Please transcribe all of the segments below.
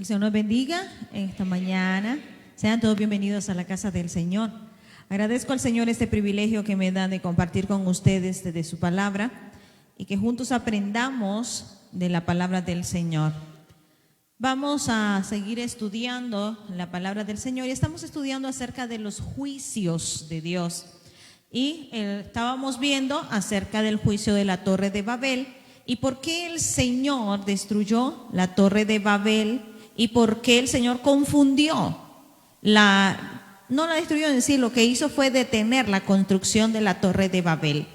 Que el Señor nos bendiga esta mañana. Sean todos bienvenidos a la casa del Señor. Agradezco al Señor este privilegio que me da de compartir con ustedes desde su palabra y que juntos aprendamos de la palabra del Señor. Vamos a seguir estudiando la palabra del Señor y estamos estudiando acerca de los juicios de Dios. Y estábamos viendo acerca del juicio de la Torre de Babel y por qué el Señor destruyó la Torre de Babel y por qué el Señor confundió no la destruyó en sí, lo que hizo fue detener la construcción de la Torre de Babel.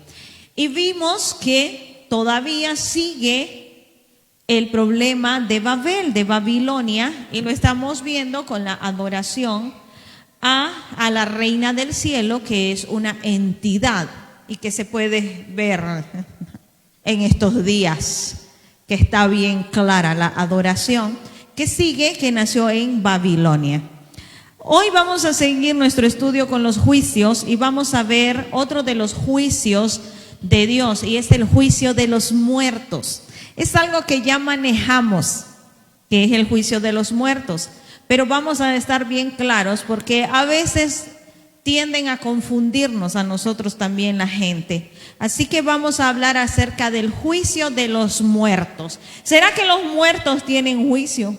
Y vimos que todavía sigue el problema de Babel, de Babilonia, y lo estamos viendo con la adoración a la reina del cielo, que es una entidad y que se puede ver en estos días, que está bien clara la adoración que sigue, que nació en Babilonia. Hoy vamos a seguir nuestro estudio con los juicios y vamos a ver otro de los juicios de Dios, y es el juicio de los muertos. Es algo que ya manejamos, que es el juicio de los muertos, pero vamos a estar bien claros porque a veces tienden a confundirnos a nosotros también la gente. Así que vamos a hablar acerca del juicio de los muertos. ¿Será que los muertos tienen juicio?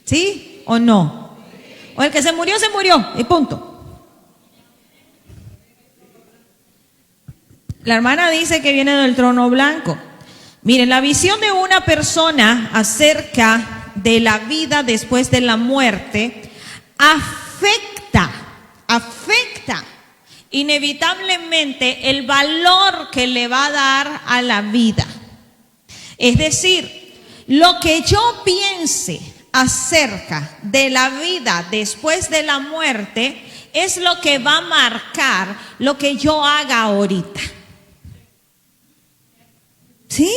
¿Sí o no? O el que se murió y punto. La hermana dice que viene del trono blanco. Miren, la visión de una persona acerca de la vida después de la muerte afecta inevitablemente el valor que le va a dar a la vida. Es decir, lo que yo piense acerca de la vida después de la muerte es lo que va a marcar lo que yo haga ahorita. ¿Sí?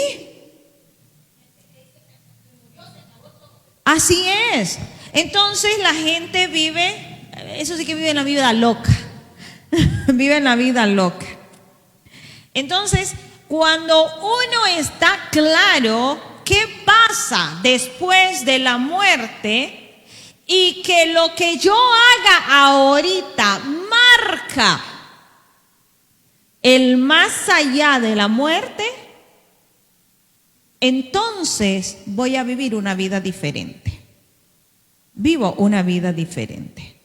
Así es. Entonces la gente vive, eso sí que vive la vida loca. Vive la vida loca. Entonces, cuando uno está claro qué pasa después de la muerte y que lo que yo haga ahorita marca el más allá de la muerte, entonces voy a vivir una vida diferente. Vivo una vida diferente.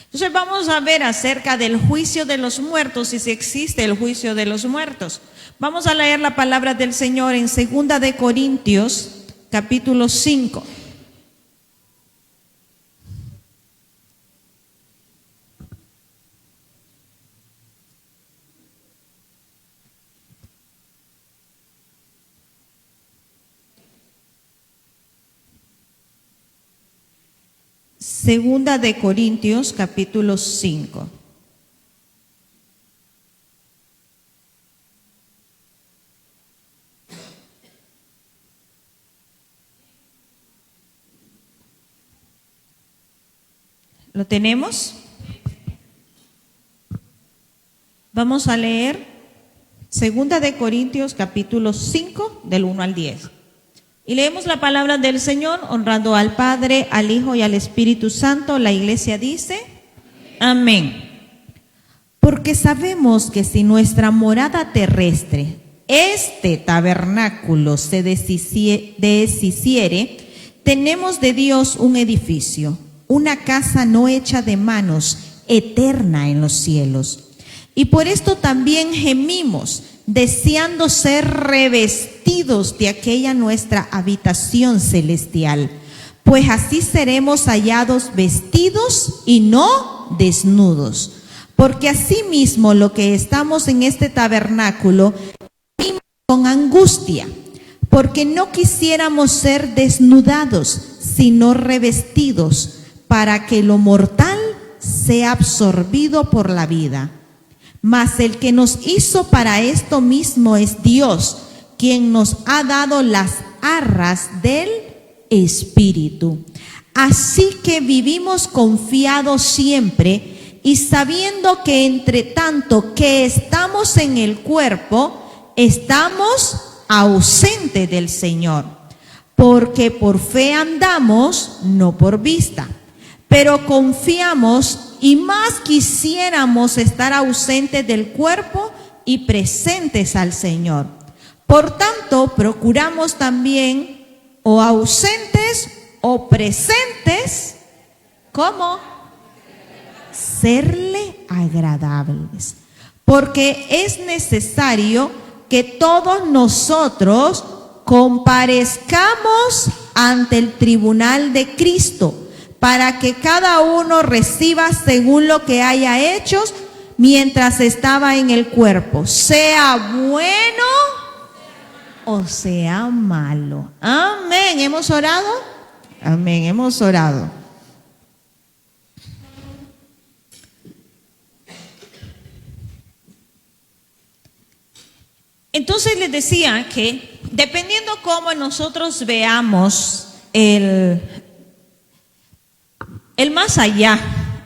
Entonces vamos a ver acerca del juicio de los muertos, y si existe el juicio de los muertos. Vamos a leer la palabra del Señor en 2 de Corintios, capítulo 5. Segunda de Corintios, capítulo 5. ¿Lo tenemos? Vamos a leer Segunda de Corintios, capítulo 5, del 1 al 10. Y leemos la palabra del Señor, honrando al Padre, al Hijo y al Espíritu Santo. La iglesia dice: amén. Porque sabemos que si nuestra morada terrestre, este tabernáculo, se deshiciere, tenemos de Dios un edificio, una casa no hecha de manos, eterna en los cielos. Y por esto también gemimos, deseando ser revestidos de aquella nuestra habitación celestial, pues así seremos hallados vestidos y no desnudos. Porque asimismo lo que estamos en este tabernáculo vivimos con angustia, porque no quisiéramos ser desnudados, sino revestidos, para que lo mortal sea absorbido por la vida. Mas el que nos hizo para esto mismo es Dios, quien nos ha dado las arras del Espíritu. Así que vivimos confiados siempre y sabiendo que entre tanto que estamos en el cuerpo, estamos ausentes del Señor, porque por fe andamos, no por vista. Pero confiamos y más quisiéramos estar ausentes del cuerpo y presentes al Señor. Por tanto, procuramos también, o ausentes o presentes, ¿cómo? Serle agradables. Porque es necesario que todos nosotros comparezcamos ante el tribunal de Cristo, para que cada uno reciba según lo que haya hecho mientras estaba en el cuerpo, sea bueno o sea malo. Amén. ¿Hemos orado? Amén, hemos orado. Entonces les decía que dependiendo cómo nosotros veamos el más allá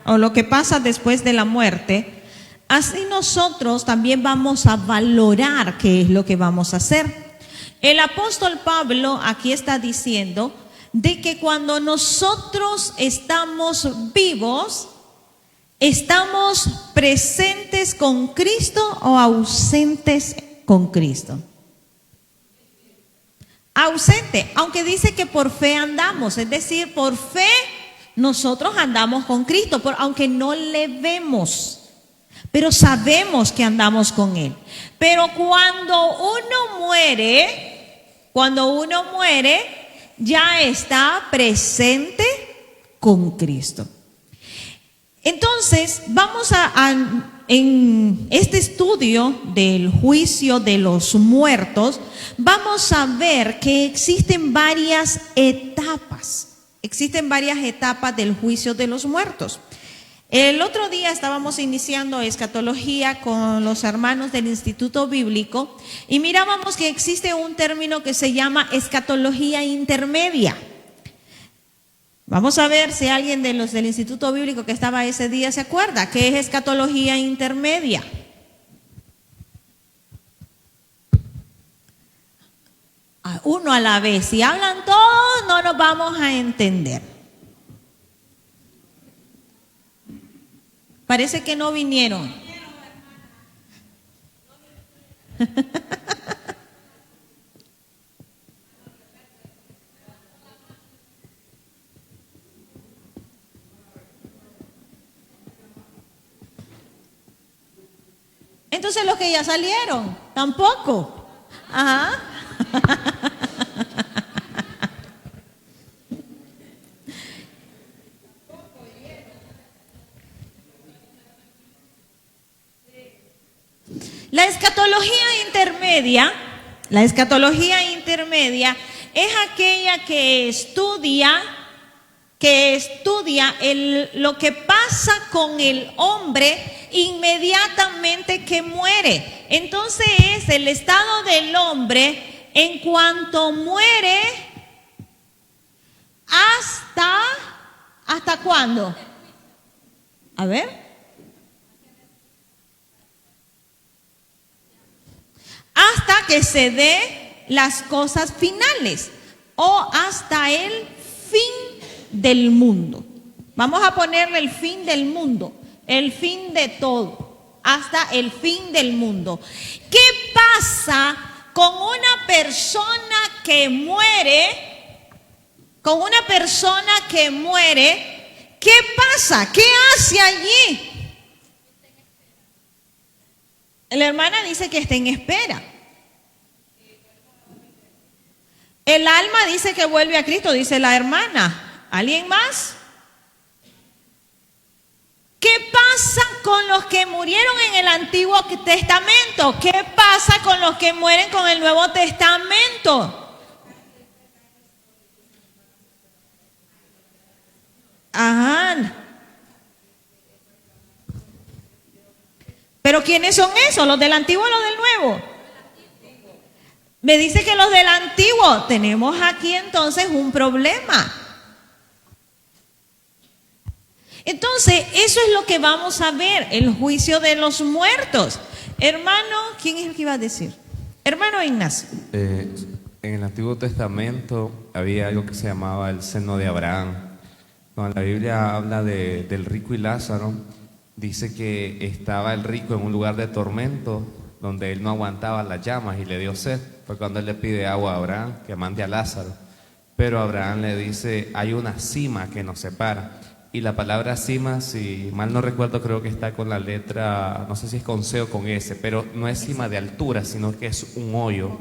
o lo que pasa después de la muerte, así nosotros también vamos a valorar qué es lo que vamos a hacer. El apóstol Pablo aquí está diciendo de que cuando nosotros estamos vivos, ¿estamos presentes con Cristo o ausentes con Cristo? Ausente, aunque dice que por fe andamos, es decir, por fe nosotros andamos con Cristo, aunque no le vemos, pero sabemos que andamos con Él. Pero cuando uno muere, ya está presente con Cristo. Entonces, vamos en este estudio del juicio de los muertos, vamos a ver que existen varias etapas. Existen varias etapas del juicio de los muertos. El otro día estábamos iniciando escatología con los hermanos del Instituto Bíblico y mirábamos que existe un término que se llama escatología intermedia. Vamos a ver si alguien de los del Instituto Bíblico que estaba ese día se acuerda. ¿Qué es escatología intermedia? Uno a la vez. Si hablan todos, no nos vamos a entender. Parece que no vinieron. Entonces los que ya salieron, tampoco. Ajá. La escatología intermedia es aquella que estudia lo que pasa con el hombre inmediatamente que muere. Entonces es el estado del hombre en cuanto muere ¿hasta cuándo? A ver. Hasta que se dé las cosas finales o hasta el fin del mundo. Vamos a ponerle el fin del mundo, el fin de todo, hasta el fin del mundo. ¿Qué pasa con una persona que muere? Con una persona que muere, ¿qué pasa? ¿Qué hace allí? La hermana dice que está en espera. El alma dice que vuelve a Cristo, dice la hermana. ¿Alguien más? ¿Qué pasa con los que murieron en el Antiguo Testamento? ¿Qué pasa con los que mueren con el Nuevo Testamento? Ajá. ¿Pero quiénes son esos? ¿Los del Antiguo o los del Nuevo? Me dice que los del Antiguo. Tenemos aquí entonces un problema. Entonces, eso es lo que vamos a ver, el juicio de los muertos. Hermano, ¿quién es el que iba a decir? Hermano Ignacio. En el Antiguo Testamento había algo que se llamaba el seno de Abraham. Cuando la Biblia habla del rico y Lázaro, dice que estaba el rico en un lugar de tormento donde él no aguantaba las llamas y le dio sed. Fue cuando él le pide agua a Abraham, que mande a Lázaro. Pero Abraham le dice, hay una cima que nos separa. Y la palabra cima, si mal no recuerdo, creo que está con la letra, no sé si es con C o con S, pero no es cima de altura, sino que es un hoyo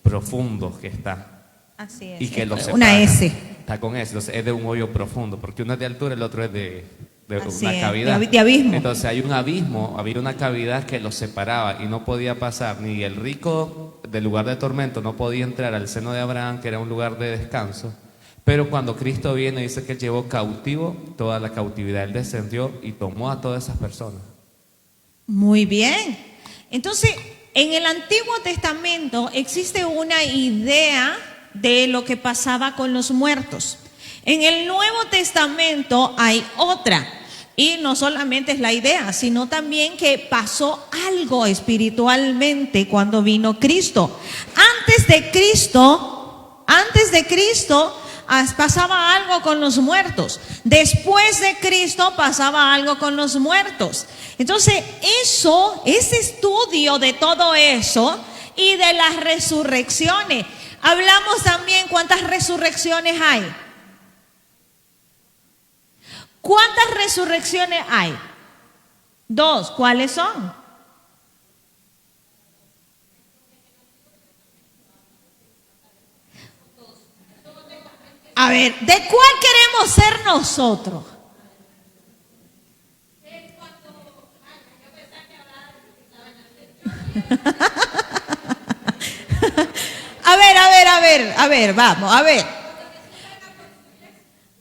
profundo que está. Así es. Y que lo separa. Una S. Está con S, entonces es de un hoyo profundo, porque uno es de altura, el otro es de Así una es, cavidad. de abismo. Entonces hay un abismo, había una cavidad que los separaba y no podía pasar, ni el rico del lugar de tormento no podía entrar al seno de Abraham, que era un lugar de descanso. Pero cuando Cristo viene, dice que él llevó cautivo toda la cautividad. Él descendió y tomó a todas esas personas. Muy bien. Entonces, en el Antiguo Testamento existe una idea de lo que pasaba con los muertos. En el Nuevo Testamento hay otra. Y no solamente es la idea, sino también que pasó algo espiritualmente cuando vino Cristo. Antes de Cristo, pasaba algo con los muertos. Después de Cristo pasaba algo con los muertos. Entonces, ese estudio de todo eso y de las resurrecciones. Hablamos también cuántas resurrecciones hay. ¿Cuántas resurrecciones hay? 2. ¿Cuáles son? A ver, ¿de cuál queremos ser nosotros? A ver, vamos, a ver.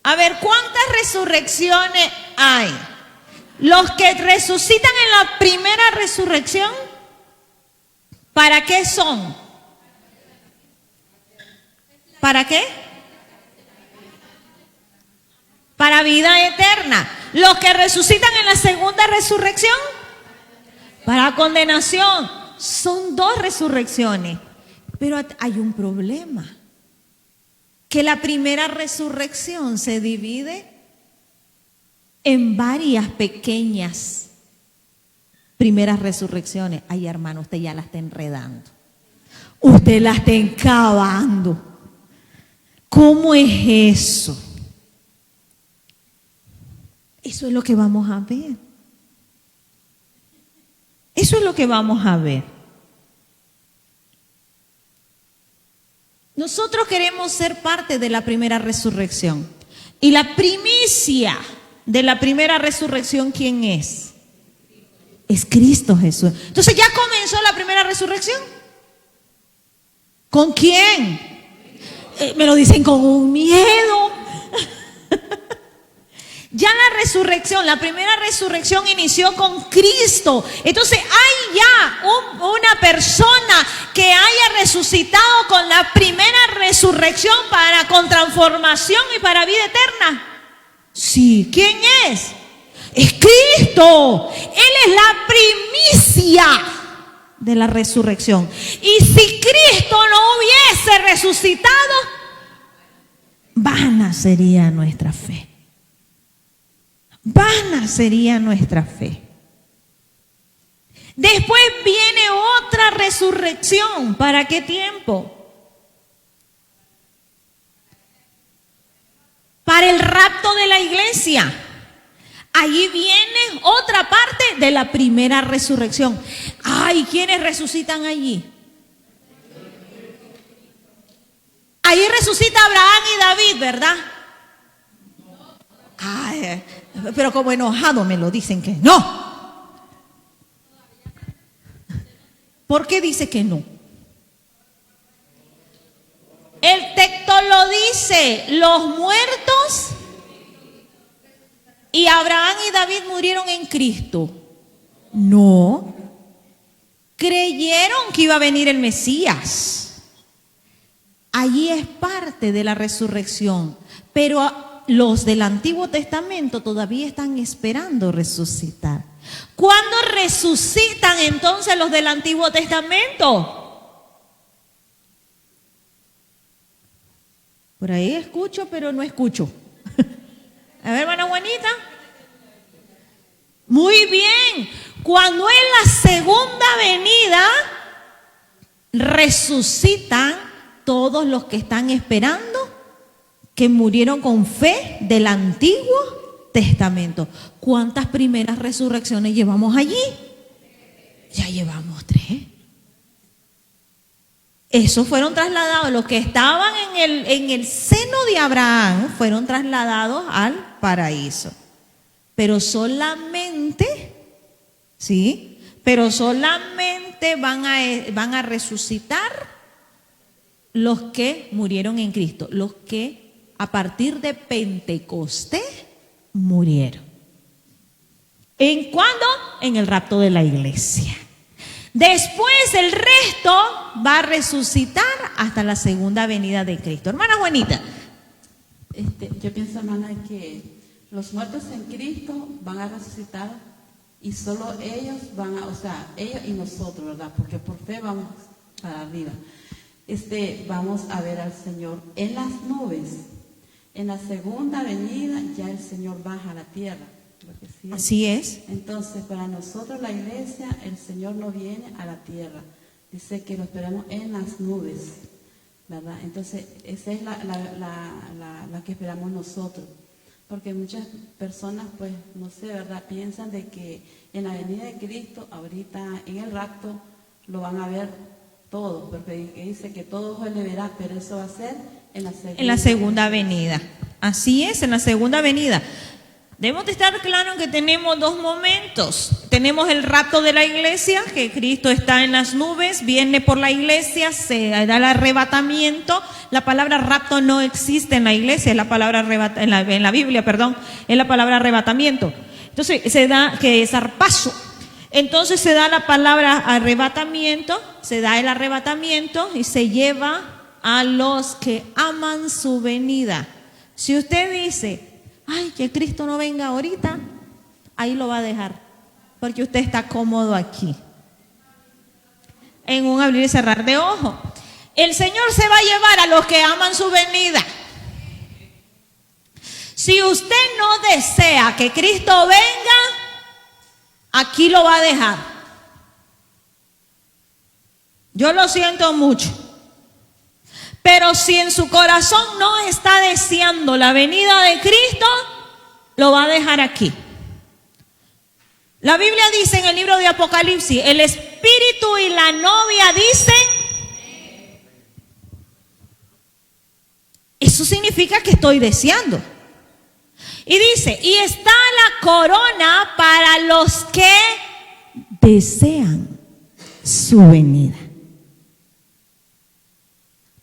A ver, ¿cuántas resurrecciones hay? Los que resucitan en la primera resurrección, ¿para qué son? ¿Para qué? Para vida eterna. Los que resucitan en la segunda resurrección, para condenación. Son 2 resurrecciones. Pero hay un problema. Que la primera resurrección se divide en varias pequeñas primeras resurrecciones. Ay, hermano, usted ya la está enredando. Usted la está encavando. ¿Cómo es eso? Eso es lo que vamos a ver. Eso es lo que vamos a ver. Nosotros queremos ser parte de la primera resurrección. Y la primicia de la primera resurrección, ¿quién es? Es Cristo Jesús. Entonces, ¿ya comenzó la primera resurrección? ¿Con quién? Me lo dicen con un miedo. Ya la resurrección, la primera resurrección inició con Cristo. Entonces hay ya una persona que haya resucitado con la primera resurrección con transformación y para vida eterna. Sí, ¿quién es? Es Cristo. Él es la primicia de la resurrección. Y si Cristo no hubiese resucitado, vana sería nuestra fe. Vana sería nuestra fe. Después viene otra resurrección. ¿Para qué tiempo? Para el rapto de la iglesia. Allí viene otra parte de la primera resurrección. Ay, ¿quiénes resucitan allí? Allí resucita Abraham y David, ¿verdad? Ay, pero como enojado me lo dicen que no. ¿Por qué dice que no? El texto lo dice, los muertos y Abraham y David murieron en Cristo. No, creyeron que iba a venir el Mesías. Allí es parte de la resurrección, pero los del Antiguo Testamento todavía están esperando resucitar. ¿Cuándo resucitan entonces los del Antiguo Testamento? Por ahí escucho, pero no escucho. A ver, hermana Juanita. Muy bien. Cuando es la segunda venida, resucitan todos los que están esperando, que murieron con fe del Antiguo Testamento. ¿Cuántas primeras resurrecciones llevamos allí? Ya llevamos 3. Esos fueron trasladados, los que estaban en el seno de Abraham fueron trasladados al paraíso. Pero solamente, ¿sí? Pero solamente van a resucitar los que murieron en Cristo, los que a partir de Pentecostés murieron. ¿En cuándo? En el rapto de la iglesia. Después el resto va a resucitar hasta la segunda venida de Cristo. Hermana Juanita. Yo pienso, hermana, que los muertos en Cristo van a resucitar y solo ellos ellos y nosotros, ¿verdad? Porque por fe vamos para arriba. Vamos a ver al Señor en las nubes. En la segunda venida ya el Señor baja a la tierra. Sí, así es. Entonces, para nosotros la iglesia, el Señor no viene a la tierra. Dice que lo esperamos en las nubes, ¿verdad? Entonces, esa es la que esperamos nosotros. Porque muchas personas, pues, no sé, ¿verdad? Piensan de que en la venida de Cristo, ahorita en el rapto, lo van a ver todo. Porque dice que todo ojo le verá, pero eso va a ser en la segunda venida. Así es, en la segunda venida. Debemos de estar claros que tenemos 2 momentos. Tenemos el rapto de la iglesia, que Cristo está en las nubes, viene por la iglesia, se da el arrebatamiento. La palabra rapto no existe en la iglesia, es la palabra en la Biblia, es la palabra arrebatamiento. Entonces se da que es zarpazo. Entonces se da la palabra arrebatamiento, se da el arrebatamiento y se lleva a los que aman su venida. Si usted dice, ay, que Cristo no venga ahorita, ahí lo va a dejar, porque usted está cómodo aquí, en un abrir y cerrar de ojos. El Señor se va a llevar a los que aman su venida. Si usted no desea que Cristo venga, aquí lo va a dejar. Yo lo siento mucho. Pero si en su corazón no está deseando la venida de Cristo, lo va a dejar aquí. La Biblia dice en el libro de Apocalipsis, el espíritu y la novia dicen. Eso significa que estoy deseando. Y dice, y está la corona para los que desean su venida.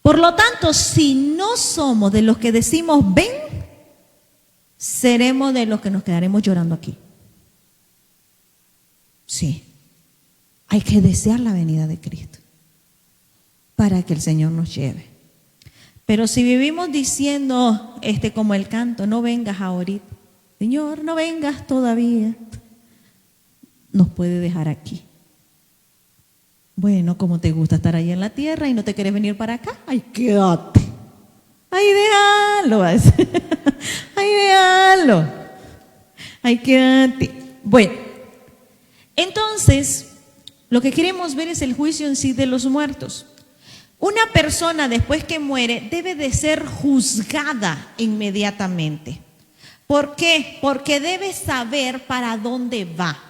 Por lo tanto, si no somos de los que decimos ven, seremos de los que nos quedaremos llorando aquí. Sí, hay que desear la venida de Cristo para que el Señor nos lleve. Pero si vivimos diciendo, como el canto, no vengas ahorita, Señor, no vengas todavía, nos puede dejar aquí. Bueno, como te gusta estar ahí en la tierra y no te quieres venir para acá, ay, quédate. Ay, déjalo. Ay, déjalo. Ay, quédate. Bueno, entonces, lo que queremos ver es el juicio en sí de los muertos. Una persona después que muere debe de ser juzgada inmediatamente. ¿Por qué? Porque debe saber para dónde va.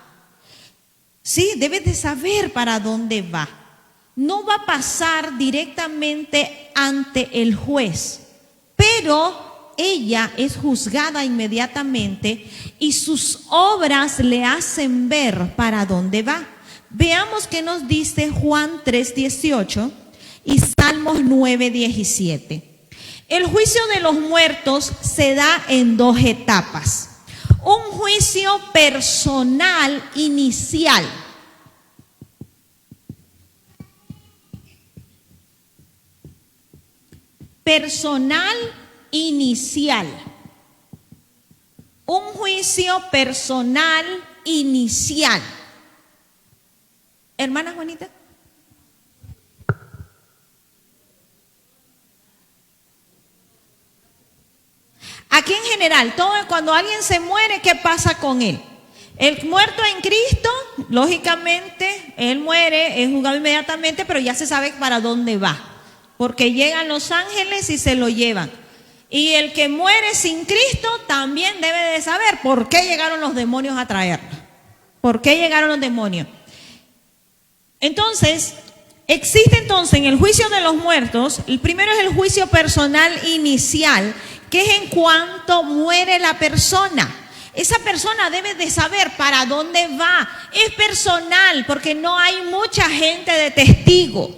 Sí, debe de saber para dónde va. No va a pasar directamente ante el juez, pero ella es juzgada inmediatamente y sus obras le hacen ver para dónde va. Veamos qué nos dice Juan 3:18 y Salmos 9:17. El juicio de los muertos se da en 2 etapas. Un juicio personal inicial. Personal inicial. Un juicio personal inicial. Hermana Juanita. aquí en general, cuando alguien se muere, ¿qué pasa con él? El muerto en Cristo, lógicamente, él muere, es juzgado inmediatamente, pero ya se sabe para dónde va, porque llegan los ángeles y se lo llevan. Y el que muere sin Cristo también debe de saber por qué llegaron los demonios a traerlo. ¿Por qué llegaron los demonios? Entonces, existe entonces en el juicio de los muertos, el primero es el juicio personal inicial, que es en cuanto muere la persona. Esa persona debe de saber para dónde va. Es personal, porque no hay mucha gente de testigo.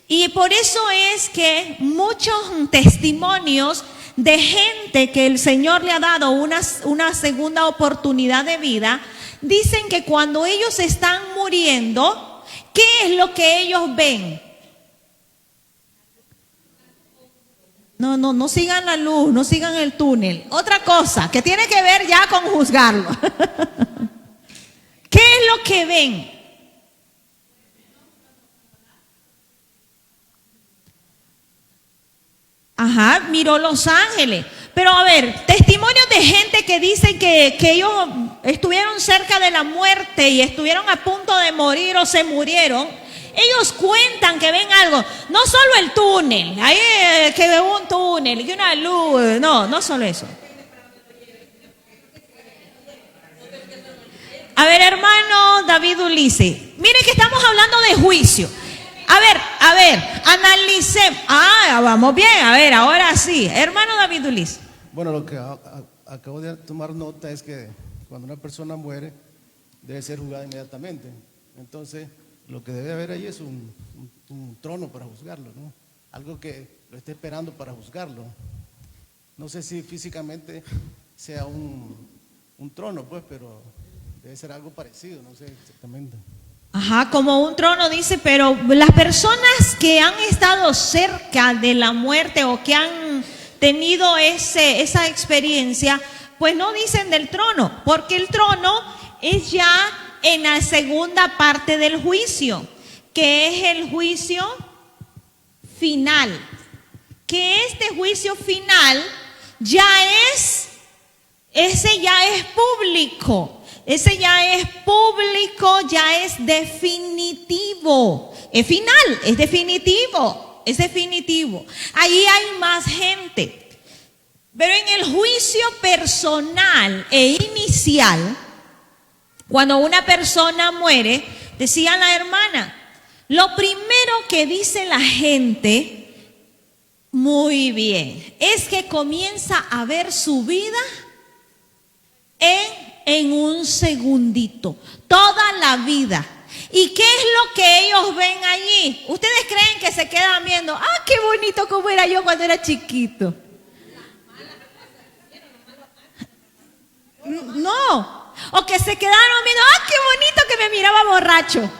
Y por eso es que muchos testimonios de gente que el Señor le ha dado una segunda oportunidad de vida, dicen que cuando ellos están muriendo, ¿qué es lo que ellos ven? No sigan la luz, no sigan el túnel. Otra cosa que tiene que ver ya con juzgarlo. ¿Qué es lo que ven? Ajá, miró los ángeles. Pero a ver, testimonios de gente que dicen que ellos estuvieron cerca de la muerte y estuvieron a punto de morir o se murieron. Ellos cuentan que ven algo, no solo el túnel, ahí que ve un túnel y una luz, no solo eso. A ver, hermano David Ulises, mire que estamos hablando de juicio. A ver, analicemos. Vamos bien, a ver, ahora sí. Hermano David Ulises. Bueno, lo que acabo de tomar nota es que cuando una persona muere, debe ser juzgada inmediatamente. Entonces, lo que debe haber ahí es un trono para juzgarlo, ¿no? Algo que lo esté esperando para juzgarlo. No sé si físicamente sea un trono, pues, pero debe ser algo parecido, no sé exactamente. Ajá, como un trono dice, pero las personas que han estado cerca de la muerte o que han tenido esa experiencia, pues no dicen del trono, porque el trono es ya en la segunda parte del juicio, que es el juicio final. Que este juicio final ese ya es público. Ese ya es público, ya es definitivo. Es final, es definitivo, es definitivo. Ahí hay más gente. Pero en el juicio personal e inicial, cuando una persona muere, decía la hermana, lo primero que dice la gente, muy bien, es que comienza a ver su vida en un segundito, toda la vida. ¿Y qué es lo que ellos ven allí? ¿Ustedes creen que se quedan viendo? Qué bonito como era yo cuando era chiquito. No. O que se quedaron viendo, qué bonito que me miraba borracho.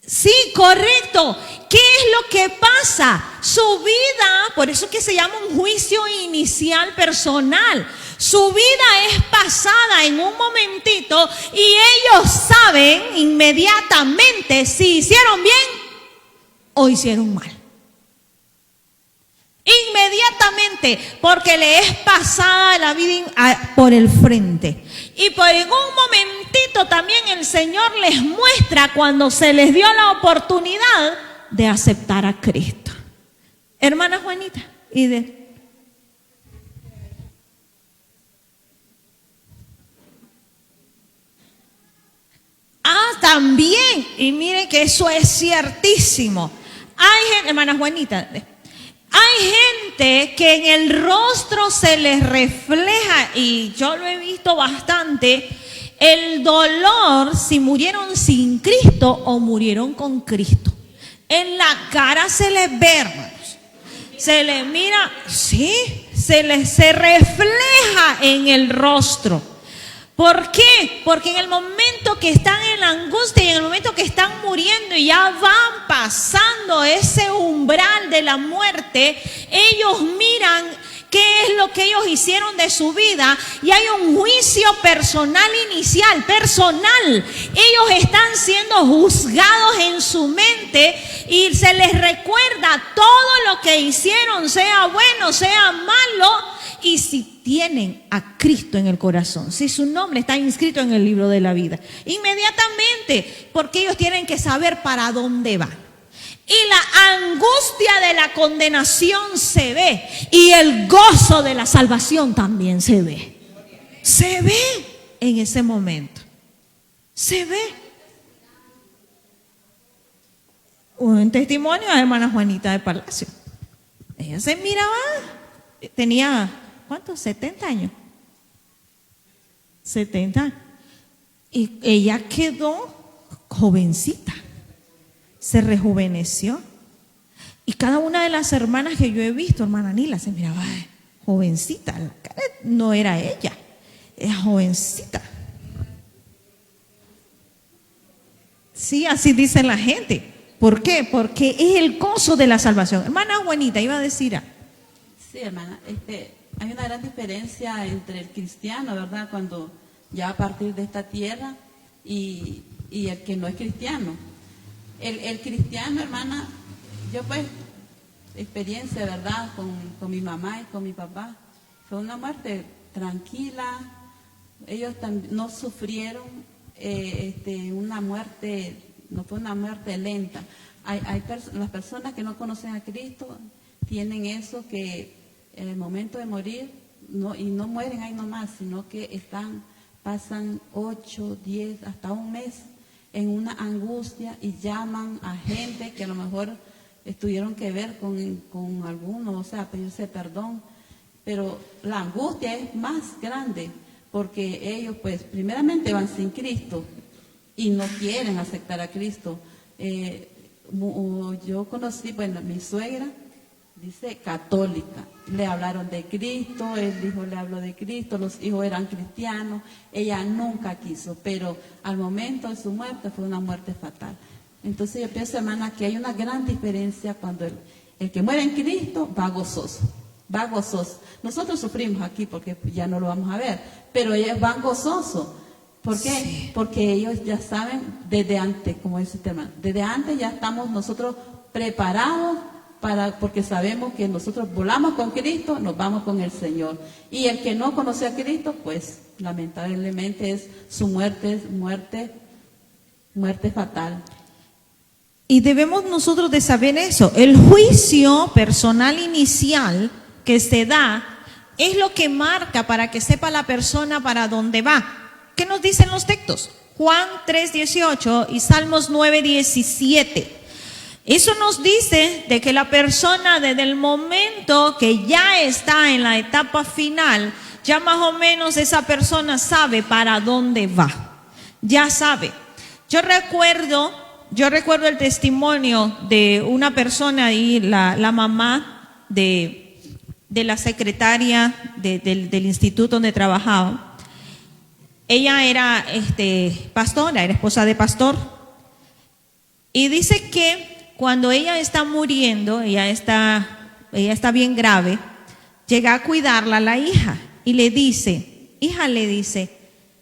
Sí, correcto. ¿Qué es lo que pasa? Su vida, por eso que se llama un juicio inicial personal. Su vida es pasada en un momentito y ellos saben inmediatamente si hicieron bien o hicieron mal. Inmediatamente, porque le es pasada la vida por el frente. Y por un momentito también el Señor les muestra cuando se les dio la oportunidad de aceptar a Cristo. Hermana Juanita, también, y miren que eso es ciertísimo. Hay gente, hermana Juanita, hay gente que en el rostro se les refleja, y yo lo he visto bastante, el dolor si murieron sin Cristo o murieron con Cristo. En la cara se les ve, hermanos. Se les mira, sí, se refleja en el rostro. ¿Por qué? Porque en el momento que están en la angustia y en el momento que están muriendo y ya van pasando ese umbral de la muerte, ellos miran qué es lo que ellos hicieron de su vida, y hay un juicio personal inicial, personal. Ellos están siendo juzgados en su mente y se les recuerda todo lo que hicieron, sea bueno, sea malo. Y si tienen a Cristo en el corazón, si su nombre está inscrito en el libro de la vida, inmediatamente, porque ellos tienen que saber para dónde van. Y la angustia de la condenación se ve, y el gozo de la salvación también se ve. Se ve en ese momento. Se ve. Un testimonio de la hermana Juanita de Palacio. Ella se miraba, tenía, ¿cuántos? 70 años. 70. Y ella quedó jovencita. Se rejuveneció. Y cada una de las hermanas que yo he visto, hermana Nila, se miraba jovencita. La cara no era ella, era jovencita. Sí, así dice la gente. ¿Por qué? Porque es el gozo de la salvación. Hermana Juanita, iba a decir. Sí, hermana, hay una gran diferencia entre el cristiano, ¿verdad? Cuando ya va a partir de esta tierra y el que no es cristiano. El cristiano, hermana, yo pues, experiencia, ¿verdad? Con mi mamá y con mi papá, fue una muerte tranquila. Ellos no sufrieron una muerte, no fue una muerte lenta. Las personas que no conocen a Cristo tienen eso, que en el momento de morir, y no mueren ahí nomás, sino que pasan 8, 10, hasta un mes en una angustia, y llaman a gente que a lo mejor tuvieron que ver con alguno, o sea, pedirse perdón. Pero la angustia es más grande, porque ellos pues primeramente van sin Cristo y no quieren aceptar a Cristo. Yo conocí, bueno, mi suegra, dice católica, le hablaron de Cristo, el hijo le habló de Cristo, los hijos eran cristianos, ella nunca quiso, pero al momento de su muerte fue una muerte fatal. Entonces yo pienso, hermana, que hay una gran diferencia cuando el que muere en Cristo va gozoso. Nosotros sufrimos aquí porque ya no lo vamos a ver, pero ellos van gozosos. ¿Por qué? Sí. Porque ellos ya saben desde antes, como dice este hermano, desde antes ya estamos nosotros preparados porque sabemos que nosotros volamos con Cristo, nos vamos con el Señor. Y el que no conoce a Cristo, pues lamentablemente su muerte fatal. Y debemos nosotros de saber eso. El juicio personal inicial que se da es lo que marca para que sepa la persona para dónde va. ¿Qué nos dicen los textos? Juan 3:18 y Salmos 9:17. Eso nos dice de que la persona desde el momento que ya está en la etapa final, ya más o menos esa persona sabe para dónde va. Ya sabe. Yo recuerdo el testimonio de una persona ahí, la mamá de la secretaria del instituto donde trabajaba. Ella era pastora, era esposa de pastor. Y dice que cuando ella está muriendo, ella está bien grave, llega a cuidarla la hija y le dice, hija, le dice,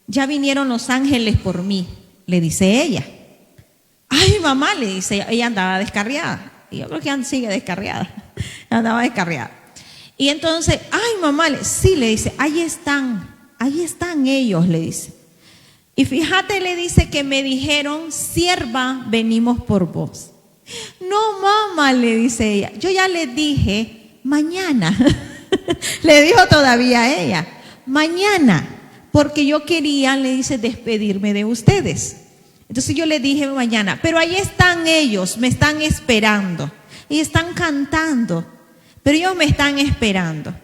ya vinieron los ángeles por mí, le dice ella. Ay, mamá, le dice, ella andaba descarriada. Y yo creo que sigue descarriada, andaba descarriada. Y entonces, ay, mamá, sí, le dice, ahí están ellos, le dice. Y fíjate, le dice que me dijeron, sierva, venimos por vos. No, mamá, le dice ella, yo ya le dije, mañana, le dijo todavía a ella, mañana, porque yo quería, le dice, despedirme de ustedes. Entonces yo le dije mañana, pero ahí están ellos, me están esperando, y están cantando, pero ellos me están esperando.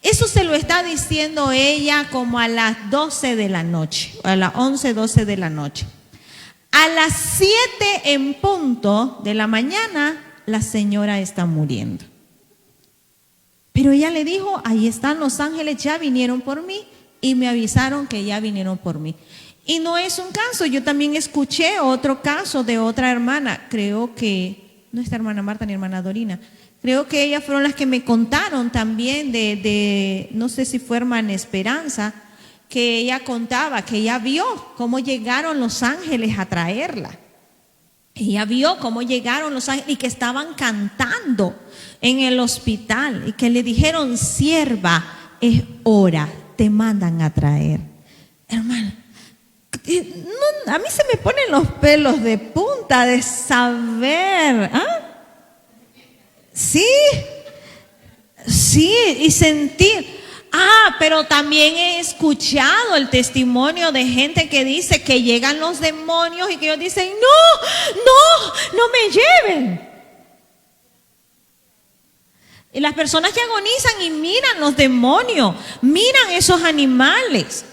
Eso se lo está diciendo ella como a las 12 de la noche, a las 11, 12 de la noche. A las 7 en punto de la mañana, la señora está muriendo. Pero ella le dijo, ahí están los ángeles, ya vinieron por mí y me avisaron que ya vinieron por mí. Y no es un caso, yo también escuché otro caso de otra hermana, creo que no está hermana Marta ni hermana Dorina. Creo que ellas fueron las que me contaron también no sé si fue hermana Esperanza, que ella contaba que ella vio cómo llegaron los ángeles a traerla. Ella vio cómo llegaron los ángeles y que estaban cantando en el hospital y que le dijeron: sierva, es hora, te mandan a traer. Hermano, a mí se me ponen los pelos de punta de saber. Sí, y sentir. Pero también he escuchado el testimonio de gente que dice que llegan los demonios y que ellos dicen: no me lleven. Y las personas que agonizan y miran los demonios, miran esos animales.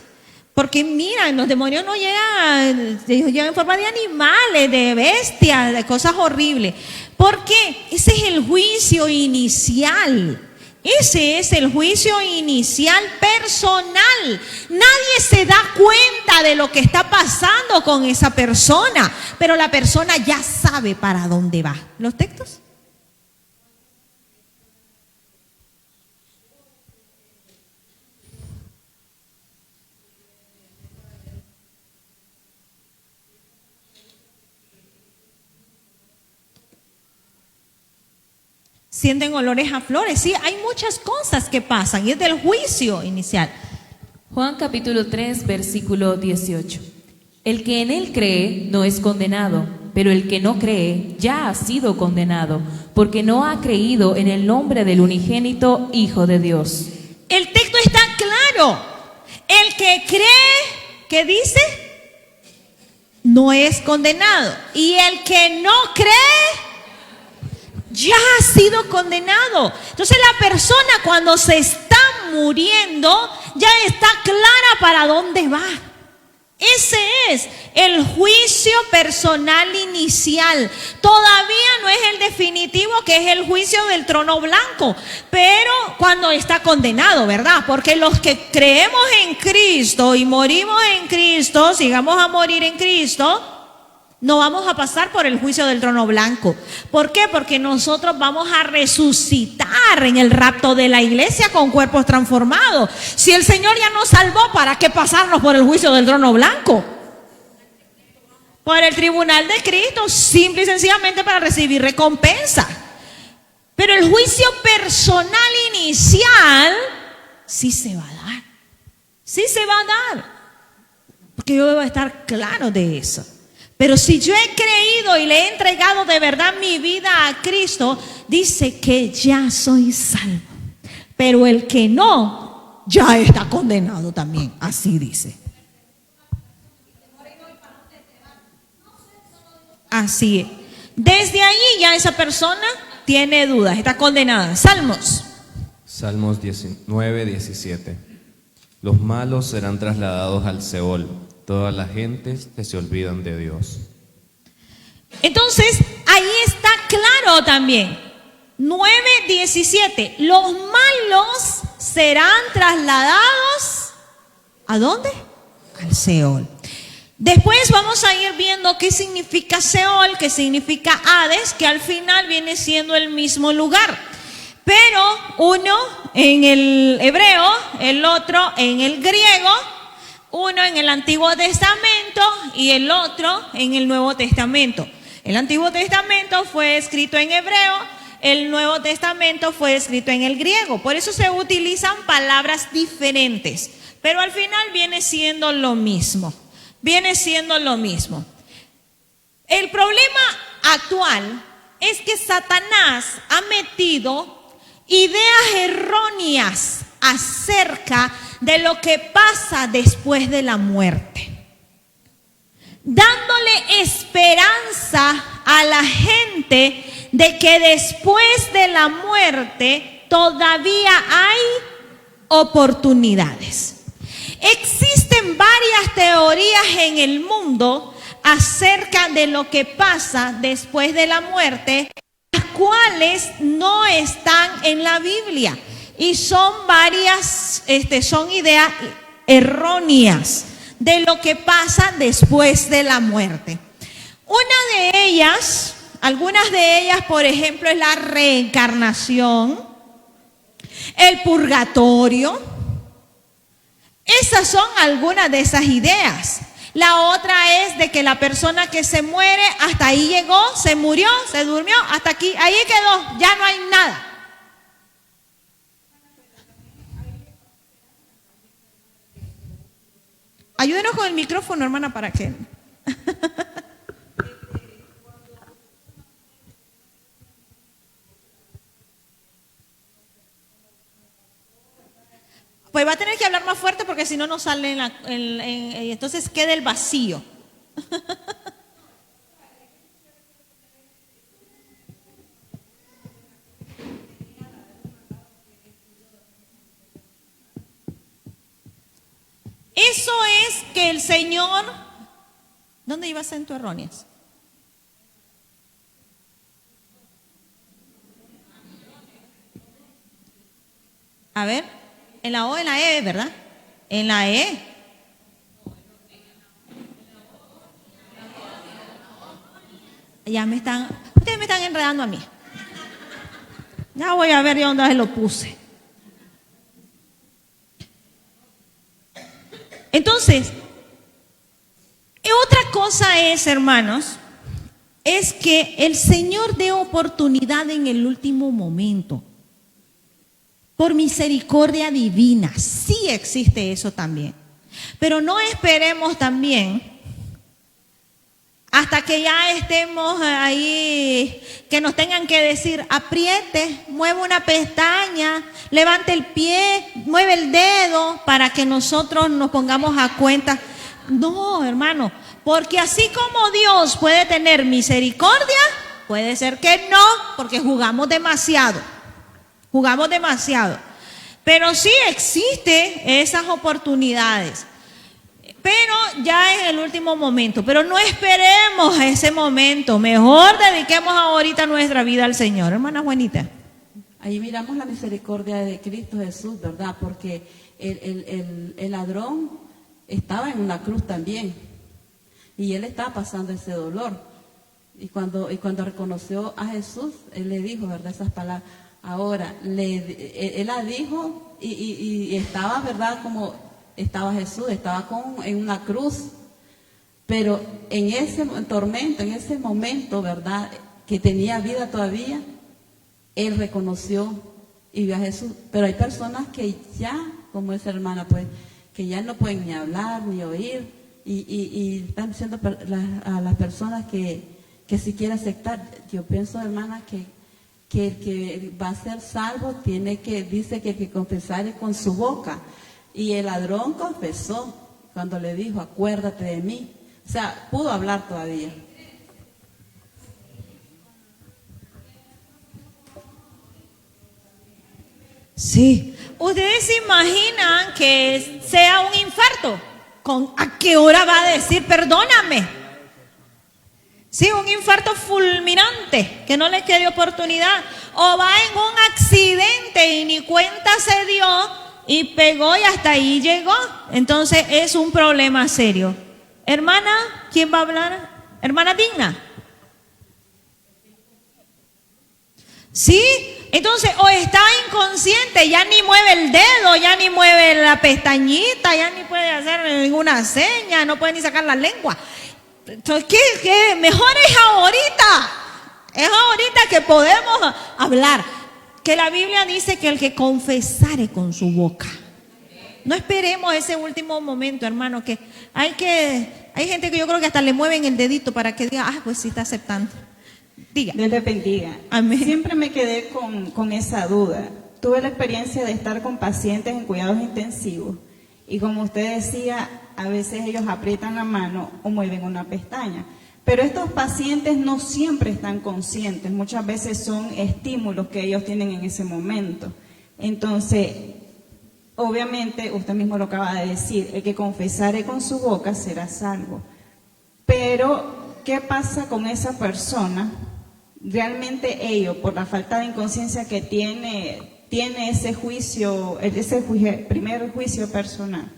Porque miran, los demonios no llegan, ellos llegan en forma de animales, de bestias, de cosas horribles. Porque ese es el juicio inicial. Ese es el juicio inicial personal. Nadie se da cuenta de lo que está pasando con esa persona, pero la persona ya sabe para dónde va. ¿Los textos? Sienten olores a flores. Sí, hay muchas cosas que pasan y es del juicio inicial. Juan capítulo 3, versículo 18. El que en él cree no es condenado, pero el que no cree ya ha sido condenado, porque no ha creído en el nombre del unigénito Hijo de Dios. El texto está claro. El que cree, ¿qué dice? No es condenado. Y el que no cree ya ha sido condenado. Entonces la persona cuando se está muriendo ya está clara para dónde va. Ese es el juicio personal inicial. Todavía no es el definitivo, que es el juicio del trono blanco, pero cuando está condenado, ¿verdad? Porque los que creemos en Cristo y morimos en Cristo, sigamos a morir en Cristo, no vamos a pasar por el juicio del trono blanco. ¿Por qué? Porque nosotros vamos a resucitar en el rapto de la iglesia con cuerpos transformados. Si el Señor ya nos salvó, ¿para qué pasarnos por el juicio del trono blanco? Por el tribunal de Cristo, simple y sencillamente para recibir recompensa. Pero el juicio personal inicial sí se va a dar. Sí se va a dar. Porque yo debo estar claro de eso. Pero si yo he creído y le he entregado de verdad mi vida a Cristo, dice que ya soy salvo. Pero el que no, ya está condenado también. Así dice. Así es. Desde ahí ya esa persona tiene dudas, está condenada. Salmos. Salmos 19, 17. Los malos serán trasladados al Seol. Todas las gentes que se olvidan de Dios. Entonces, ahí está claro también. 9:17. Los malos serán trasladados ¿a dónde? Al Seol. Después vamos a ir viendo qué significa Seol, qué significa Hades, que al final viene siendo el mismo lugar. Pero uno en el hebreo, el otro en el griego. Uno en el Antiguo Testamento y el otro en el Nuevo Testamento. El Antiguo Testamento fue escrito en hebreo, el Nuevo Testamento fue escrito en el griego. Por eso se utilizan palabras diferentes, pero al final viene siendo lo mismo. Viene siendo lo mismo. El problema actual es que Satanás ha metido ideas erróneas acerca de lo que pasa después de la muerte, dándole esperanza a la gente de que después de la muerte todavía hay oportunidades. Existen varias teorías en el mundo acerca de lo que pasa después de la muerte, las cuales no están en la Biblia. Y son varias, son ideas erróneas de lo que pasa después de la muerte. Una de ellas Algunas de ellas, por ejemplo, es la reencarnación, el purgatorio. Esas son algunas de esas ideas. La otra es de que la persona que se muere, hasta ahí llegó, se murió, se durmió, hasta aquí, ahí quedó, ya no hay nada. Ayúdenos con el micrófono, hermana, para que... Pues va a tener que hablar más fuerte porque si no, no sale entonces queda el vacío. Eso es que el Señor... ¿Dónde iba acento erróneas? A ver, en la O, en la E, ¿verdad? En la E. Ustedes me están enredando a mí. Ya voy a ver de dónde lo puse. Entonces, otra cosa es, hermanos, es que el Señor dé oportunidad en el último momento. Por misericordia divina, sí existe eso también. Pero no esperemos también hasta que ya estemos ahí, que nos tengan que decir, apriete, mueve una pestaña, levante el pie, mueve el dedo, para que nosotros nos pongamos a cuenta. No, hermano, porque así como Dios puede tener misericordia, puede ser que no, porque jugamos demasiado. Pero sí existe esas oportunidades. Pero ya en el último momento. Pero no esperemos a ese momento. Mejor dediquemos ahorita nuestra vida al Señor. Hermana Juanita. Ahí miramos la misericordia de Cristo Jesús, ¿verdad? Porque el ladrón estaba en una cruz también. Y él estaba pasando ese dolor. Y cuando reconoció a Jesús, él le dijo, ¿verdad? Esas palabras. Ahora, él la dijo y estaba, ¿verdad? Como estaba Jesús, estaba en una cruz. Pero en ese tormento, en ese momento, ¿verdad? Que tenía vida todavía, él reconoció y vio a Jesús. Pero hay personas que ya, como esa hermana, pues, que ya no pueden ni hablar, ni oír. Y están diciendo a las personas que si quiere aceptar. Yo pienso, hermana, que el que va a ser salvo dice que el que confesare con su boca. Y el ladrón confesó cuando le dijo, acuérdate de mí. O sea, pudo hablar todavía. Sí. ¿Ustedes se imaginan que sea un infarto? ¿A qué hora va a decir perdóname? Sí, un infarto fulminante, que no le quede oportunidad. O va en un accidente y ni cuenta se dio y pegó y hasta ahí llegó. Entonces es un problema serio. Hermana, ¿quién va a hablar? Hermana Digna. Sí, entonces o está inconsciente, ya ni mueve el dedo, ya ni mueve la pestañita, ya ni puede hacer ninguna seña, no puede ni sacar la lengua. Entonces, ¿qué? Mejor es ahorita que podemos hablar. Que la Biblia dice que el que confesare con su boca. No esperemos ese último momento, hermano, que hay gente que yo creo que hasta le mueven el dedito para que diga, pues sí está aceptando. Diga. Dios te bendiga. Amén. Siempre me quedé con esa duda. Tuve la experiencia de estar con pacientes en cuidados intensivos y como usted decía, a veces ellos aprietan la mano o mueven una pestaña. Pero estos pacientes no siempre están conscientes, muchas veces son estímulos que ellos tienen en ese momento. Entonces, obviamente, usted mismo lo acaba de decir, el que confesare con su boca será salvo. Pero, ¿qué pasa con esa persona? Realmente ellos, por la falta de inconsciencia que tiene ese primer juicio personal.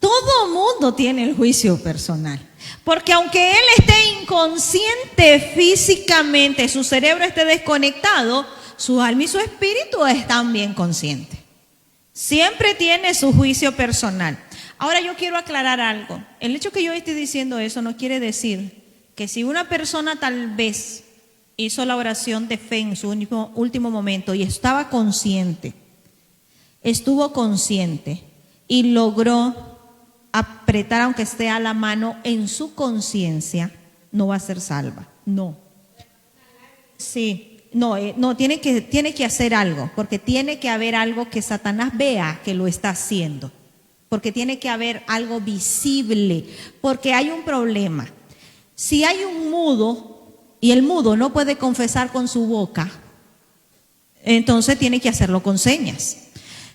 Todo mundo tiene el juicio personal. Porque aunque él esté inconsciente físicamente, su cerebro esté desconectado, su alma y su espíritu están bien conscientes. Siempre tiene su juicio personal. Ahora yo quiero aclarar algo. El hecho que yo esté diciendo eso no quiere decir que si una persona tal vez hizo la oración de fe en su último momento y estaba consciente, estuvo consciente y logró apretar aunque sea la mano en su conciencia, no va a ser salva. No. Sí, no, tiene que hacer algo, porque tiene que haber algo que Satanás vea que lo está haciendo, porque tiene que haber algo visible, porque hay un problema. Si hay un mudo y el mudo no puede confesar con su boca, entonces tiene que hacerlo con señas.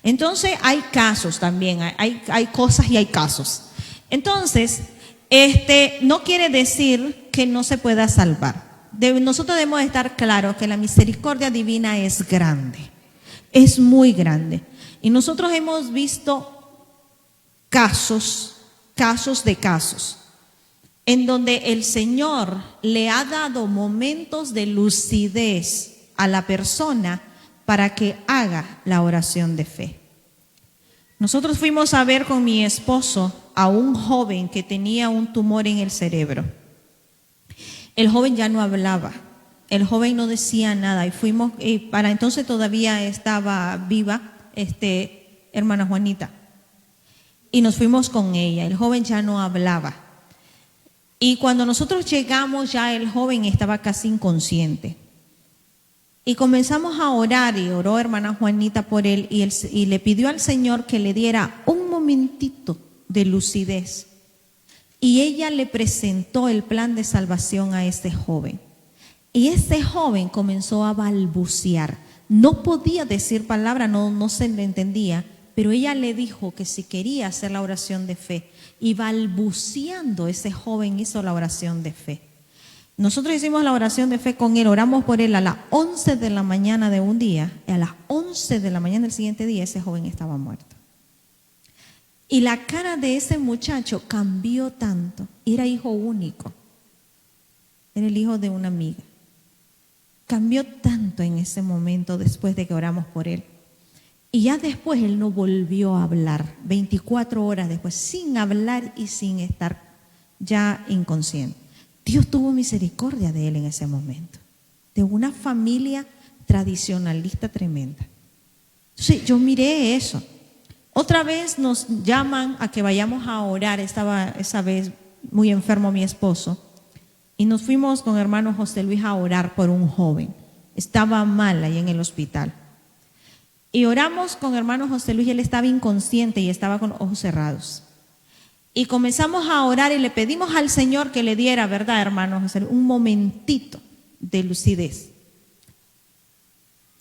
Entonces hay casos también, hay cosas y hay casos. Entonces, no quiere decir que no se pueda salvar. Nosotros debemos estar claros que la misericordia divina es grande, es muy grande. Y nosotros hemos visto casos de casos, en donde el Señor le ha dado momentos de lucidez a la persona para que haga la oración de fe. Nosotros fuimos a ver con mi esposo a un joven que tenía un tumor en el cerebro. El joven ya no hablaba, el joven no decía nada y fuimos, para entonces todavía estaba viva hermana Juanita, y nos fuimos con ella. El joven ya no hablaba y cuando nosotros llegamos ya el joven estaba casi inconsciente. Y comenzamos a orar y oró hermana Juanita por él y le pidió al Señor que le diera un momentito de lucidez. Y ella le presentó el plan de salvación a este joven. Y este joven comenzó a balbucear. No podía decir palabra, no se le entendía, pero ella le dijo que si quería hacer la oración de fe. Y balbuceando ese joven hizo la oración de fe. Nosotros hicimos la oración de fe con él, oramos por él a las 11 de la mañana de un día, y a las 11 de la mañana del siguiente día ese joven estaba muerto. Y la cara de ese muchacho cambió tanto. Era hijo único, era el hijo de una amiga. Cambió tanto en ese momento después de que oramos por él. Y ya después él no volvió a hablar, 24 horas después, sin hablar y sin estar ya inconsciente. Dios tuvo misericordia de él en ese momento, de una familia tradicionalista tremenda. Entonces yo miré eso. Otra vez nos llaman a que vayamos a orar. Estaba esa vez muy enfermo mi esposo y nos fuimos con hermano José Luis a orar por un joven. Estaba mal ahí en el hospital. Y oramos con hermano José Luis y él estaba inconsciente y estaba con ojos cerrados. Y comenzamos a orar y le pedimos al Señor que le diera, ¿verdad, hermano José Luis? Un momentito de lucidez.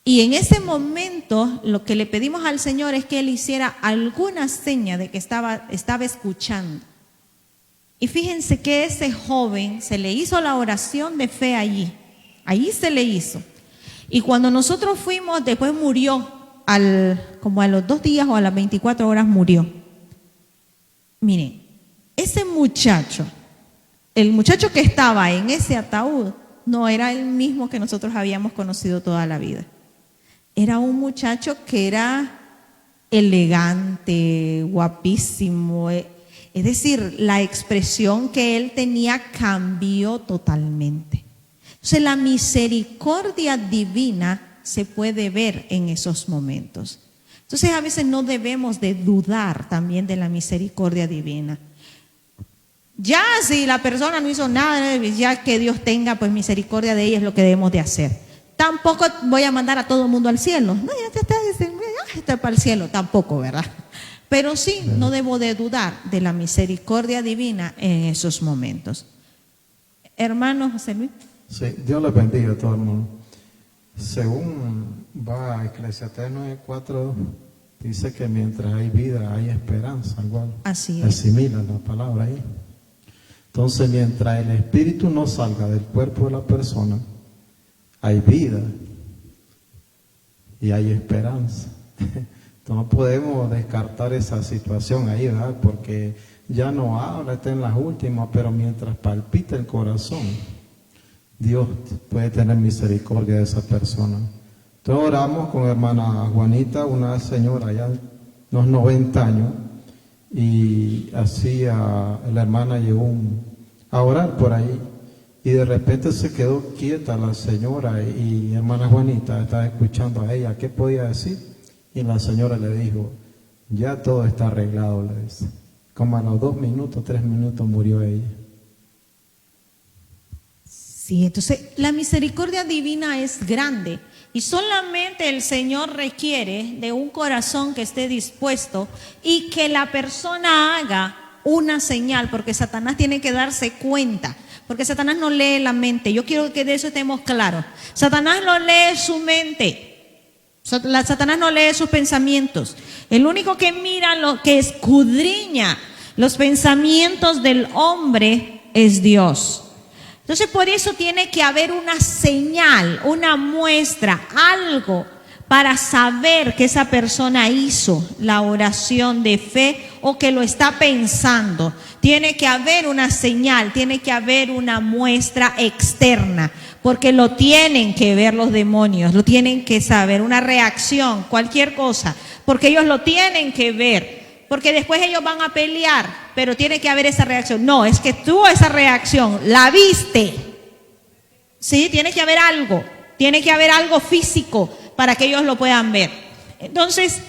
Y en ese momento lo que le pedimos al Señor es que él hiciera alguna seña de que estaba escuchando. Y fíjense que ese joven se le hizo la oración de fe allí se le hizo. Y cuando nosotros fuimos, después murió, como a los 2 días o a las 24 horas murió. Miren, ese muchacho, el muchacho que estaba en ese ataúd, no era el mismo que nosotros habíamos conocido toda la vida. Era un muchacho que era elegante, guapísimo. Es decir, la expresión que él tenía cambió totalmente. Entonces, la misericordia divina se puede ver en esos momentos. Entonces, a veces no debemos de dudar también de la misericordia divina. Ya si la persona no hizo nada, ya que Dios tenga pues misericordia de ella es lo que debemos de hacer. Tampoco voy a mandar a todo el mundo al cielo. No, ya está para el cielo, tampoco, ¿verdad? Pero sí, no debo de dudar de la misericordia divina en esos momentos. Hermano José Luis. Sí, Dios les bendiga a todo el mundo. Según va a Eclesiastés 9:4, dice que mientras hay vida hay esperanza, igual. Así es. Asimila la palabra ahí. Entonces, mientras el espíritu no salga del cuerpo de la persona, hay vida y hay esperanza. No podemos descartar esa situación ahí, ¿verdad? Porque ya no habla, está en las últimas, pero mientras palpita el corazón, Dios puede tener misericordia de esa persona. Entonces oramos con hermana Juanita, una señora ya unos 90 años, y así la hermana llegó a orar por ahí, y de repente se quedó quieta la señora, y hermana Juanita estaba escuchando a ella, ¿qué podía decir? Y la señora le dijo, ya todo está arreglado, le dice. Como a los 2 minutos, 3 minutos murió ella. Sí, entonces la misericordia divina es grande y solamente el Señor requiere de un corazón que esté dispuesto y que la persona haga una señal, porque Satanás tiene que darse cuenta, porque Satanás no lee la mente. Yo quiero que de eso estemos claros. Satanás no lee su mente. Satanás no lee sus pensamientos. El único que mira, lo que escudriña los pensamientos del hombre es Dios. Entonces por eso tiene que haber una señal, una muestra, algo para saber que esa persona hizo la oración de fe o que lo está pensando. Tiene que haber una señal, tiene que haber una muestra externa, porque lo tienen que ver los demonios, lo tienen que saber, una reacción, cualquier cosa, porque ellos lo tienen que ver, porque después ellos van a pelear, pero tiene que haber esa reacción. No, es que tú esa reacción la viste, ¿sí? Tiene que haber algo físico para que ellos lo puedan ver. Entonces,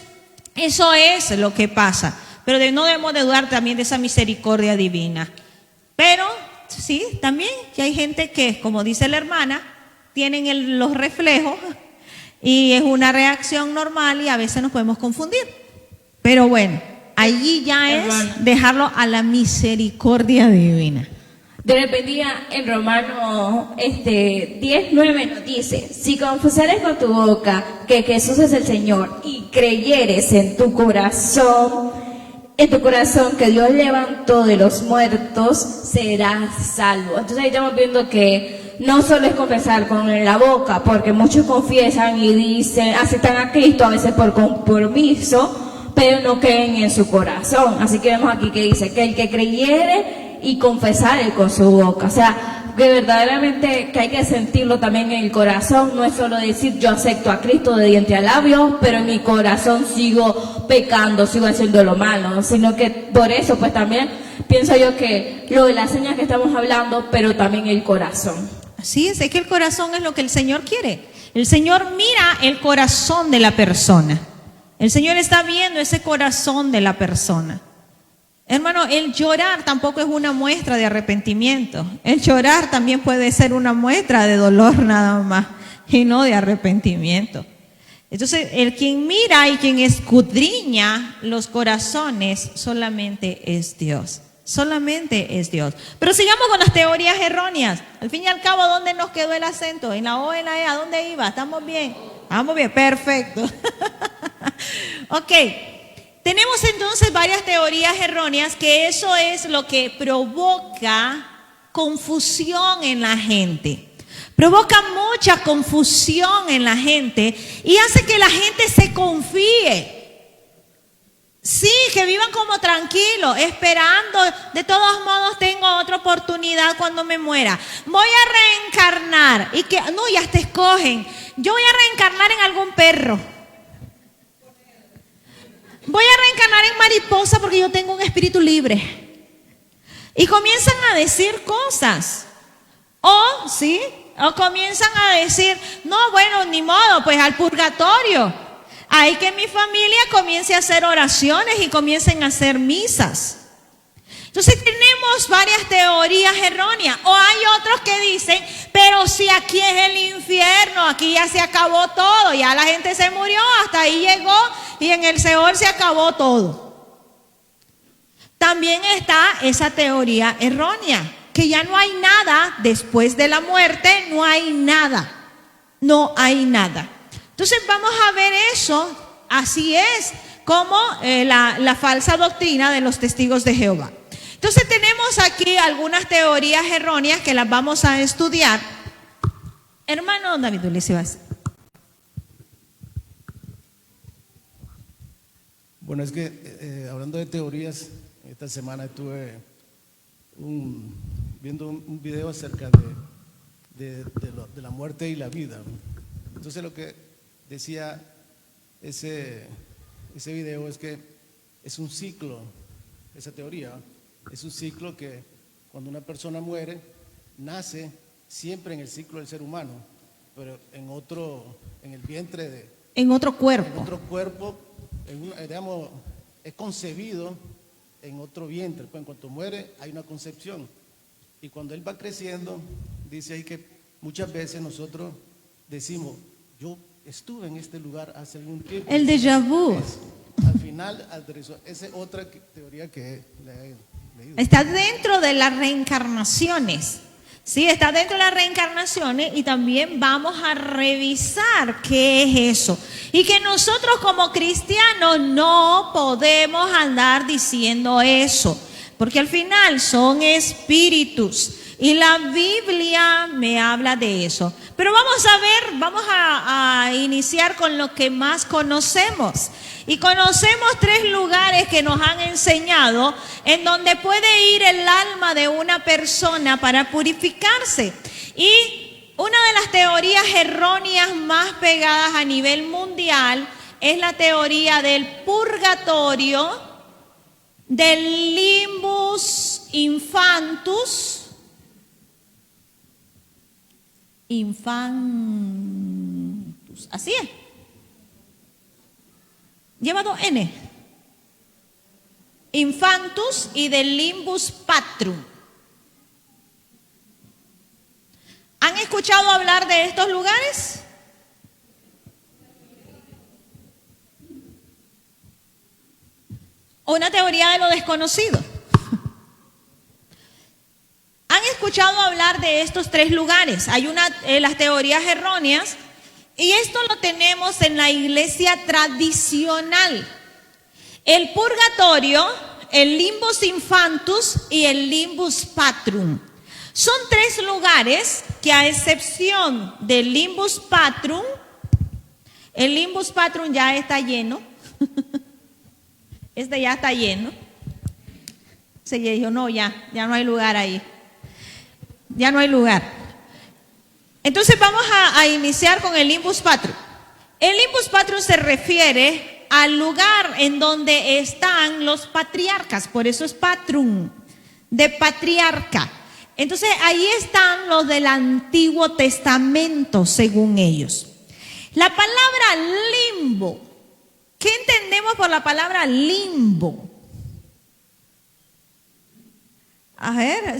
eso es lo que pasa, pero no debemos de dudar también de esa misericordia divina. Pero sí, también que hay gente que, como dice la hermana, tienen los reflejos y es una reacción normal y a veces nos podemos confundir. Pero bueno, allí ya es dejarlo a la misericordia divina. Dios les bendiga. En Romanos 10:9 nos dice: si confesares con tu boca que Jesús es el Señor y creyeres en tu corazón que Dios levantó de los muertos, serás salvo. Entonces ahí estamos viendo que no solo es confesar con la boca, porque muchos confiesan y dicen, aceptan a Cristo a veces por compromiso, pero no creen en su corazón. Así que vemos aquí que dice que el que creyere y confesare con su boca, o sea, que verdaderamente que hay que sentirlo también en el corazón. No es solo decir yo acepto a Cristo de diente a labio, pero en mi corazón sigo pecando, sigo haciendo lo malo, sino que por eso pues también pienso yo que lo de las señas que estamos hablando, pero también el corazón. Así es que el corazón es lo que el Señor quiere. El Señor mira el corazón de la persona. El Señor está viendo ese corazón de la persona. Hermano, el llorar tampoco es una muestra de arrepentimiento. El llorar también puede ser una muestra de dolor nada más y no de arrepentimiento. Entonces, el quien mira y quien escudriña los corazones solamente es Dios. Solamente es Dios. Pero sigamos con las teorías erróneas. Al fin y al cabo, ¿dónde nos quedó el acento? ¿En la O, en la E? ¿A dónde iba? ¿Estamos bien? Vamos bien, perfecto. Ok. Tenemos entonces varias teorías erróneas, que eso es lo que provoca confusión en la gente. Provoca mucha confusión en la gente y hace que la gente se confíe. Sí, que vivan como tranquilos, esperando, de todos modos tengo otra oportunidad cuando me muera. Voy a reencarnar y que, no, ya te escogen. Yo voy a reencarnar en algún perro. Voy a reencarnar en mariposa porque yo tengo un espíritu libre. Y comienzan a decir cosas. O comienzan a decir, no, bueno, ni modo, pues al purgatorio. Hay que mi familia comience a hacer oraciones y comiencen a hacer misas. Entonces tenemos varias teorías erróneas. O hay otros que dicen, pero si aquí es el infierno, aquí ya se acabó todo, ya la gente se murió, hasta ahí llegó y en el Seol se acabó todo. También está esa teoría errónea, que ya no hay nada después de la muerte, no hay nada. Entonces vamos a ver eso, así es como la falsa doctrina de los testigos de Jehová. Entonces tenemos aquí algunas teorías erróneas que las vamos a estudiar. Hermano David Ulises. Bueno, es que hablando de teorías, esta semana estuve viendo un video acerca de la muerte y la vida, ¿no? Entonces lo que decía ese video es que es un ciclo, esa teoría, es un ciclo que cuando una persona muere, nace siempre en el ciclo del ser humano, pero en el vientre En otro cuerpo. en otro cuerpo, digamos, es concebido en otro vientre. Pues en cuanto muere hay una concepción. Y cuando él va creciendo, dice ahí que muchas veces nosotros decimos, yo estuve en este lugar hace algún tiempo. El déjà vu. Al final, esa es otra teoría que le he leído. Está dentro de las reencarnaciones. Sí, está dentro de las reencarnaciones y también vamos a revisar qué es eso. Y que nosotros como cristianos no podemos andar diciendo eso, porque al final son espíritus y la Biblia me habla de eso. Pero vamos a ver, vamos a iniciar con lo que más conocemos. Y conocemos 3 lugares que nos han enseñado en donde puede ir el alma de una persona para purificarse. Y una de las teorías erróneas más pegadas a nivel mundial es la teoría del purgatorio, del limbus infantus, así es. Lleva 2 N. Infantus y del limbus patrum. ¿Han escuchado hablar de estos lugares? Una teoría de lo desconocido. ¿Han escuchado hablar de estos 3 lugares? Hay las teorías erróneas. Y esto lo tenemos en la iglesia tradicional. El purgatorio, el limbus infantus y el limbus patrum. Son 3 lugares que, a excepción del limbus patrum, el limbus patrum ya está lleno. Este ya está lleno. Se dijo, no, ya no hay lugar ahí. Ya no hay lugar. Entonces vamos a iniciar con el limbus patrum. El limbus patrum se refiere al lugar en donde están los patriarcas, por eso es patrum, de patriarca. Entonces ahí están los del Antiguo Testamento, según ellos. La palabra limbo, ¿qué entendemos por la palabra limbo? A ver,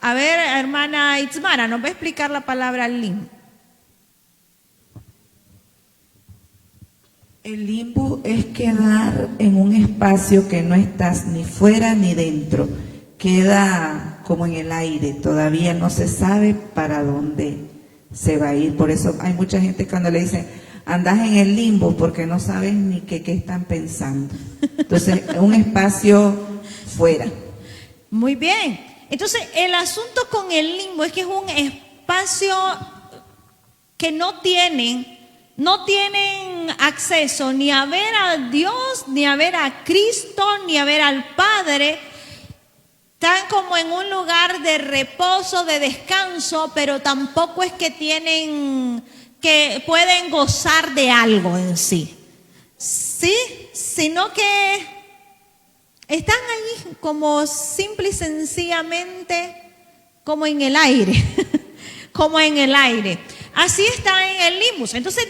A ver, hermana Itzmara, ¿nos va a explicar la palabra limbo? El limbo es quedar en un espacio que no estás ni fuera ni dentro. Queda como en el aire, todavía no se sabe para dónde se va a ir. Por eso hay mucha gente cuando le dicen, andas en el limbo, porque no sabes ni qué están pensando. Entonces, un espacio fuera. Muy bien. Entonces, el asunto con el limbo es que es un espacio que no tienen acceso ni a ver a Dios, ni a ver a Cristo, ni a ver al Padre. Están como en un lugar de reposo, de descanso, pero tampoco es que pueden gozar de algo en sí. Sí, sino que están ahí como simple y sencillamente como en el aire, como en el aire. Así está en el limbus. Entonces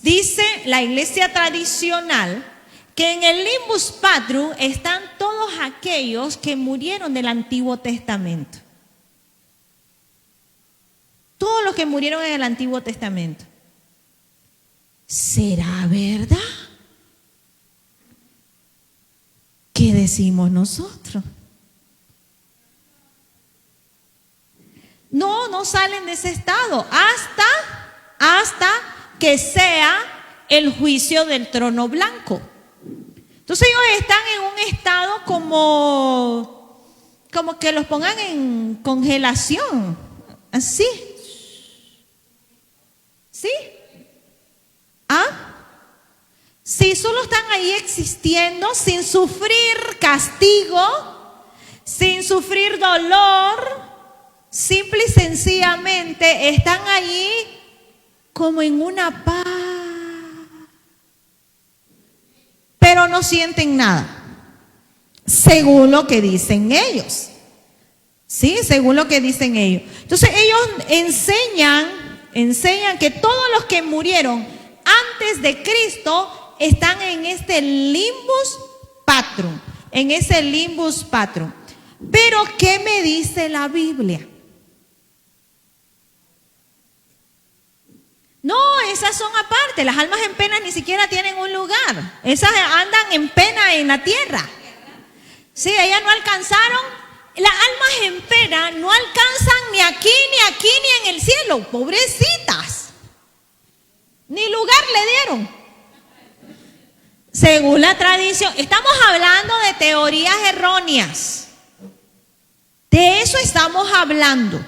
dice la iglesia tradicional, que en el limbus patrum están todos aquellos que murieron del Antiguo Testamento. Todos los que murieron en el Antiguo Testamento. ¿Será verdad? ¿Qué decimos nosotros? No salen de ese estado hasta que sea el juicio del trono blanco. Entonces ellos están en un estado como que los pongan en congelación, así. ¿Sí? ¿Ah? si solo están ahí existiendo sin sufrir castigo, sin sufrir dolor, simple y sencillamente están allí como en una paz, pero no sienten nada, según lo que dicen ellos. Sí, según lo que dicen ellos. Entonces ellos enseñan que todos los que murieron antes de Cristo están en este limbus patrum, en ese limbus patrum. Pero ¿qué me dice la Biblia? No, esas son aparte. Las almas en pena ni siquiera tienen un lugar. Esas andan en pena en la tierra. Sí, ellas no alcanzaron. Las almas en pena no alcanzan ni aquí, ni en el cielo. Pobrecitas. Ni lugar le dieron. Según la tradición. Estamos hablando de teorías erróneas. De eso estamos hablando.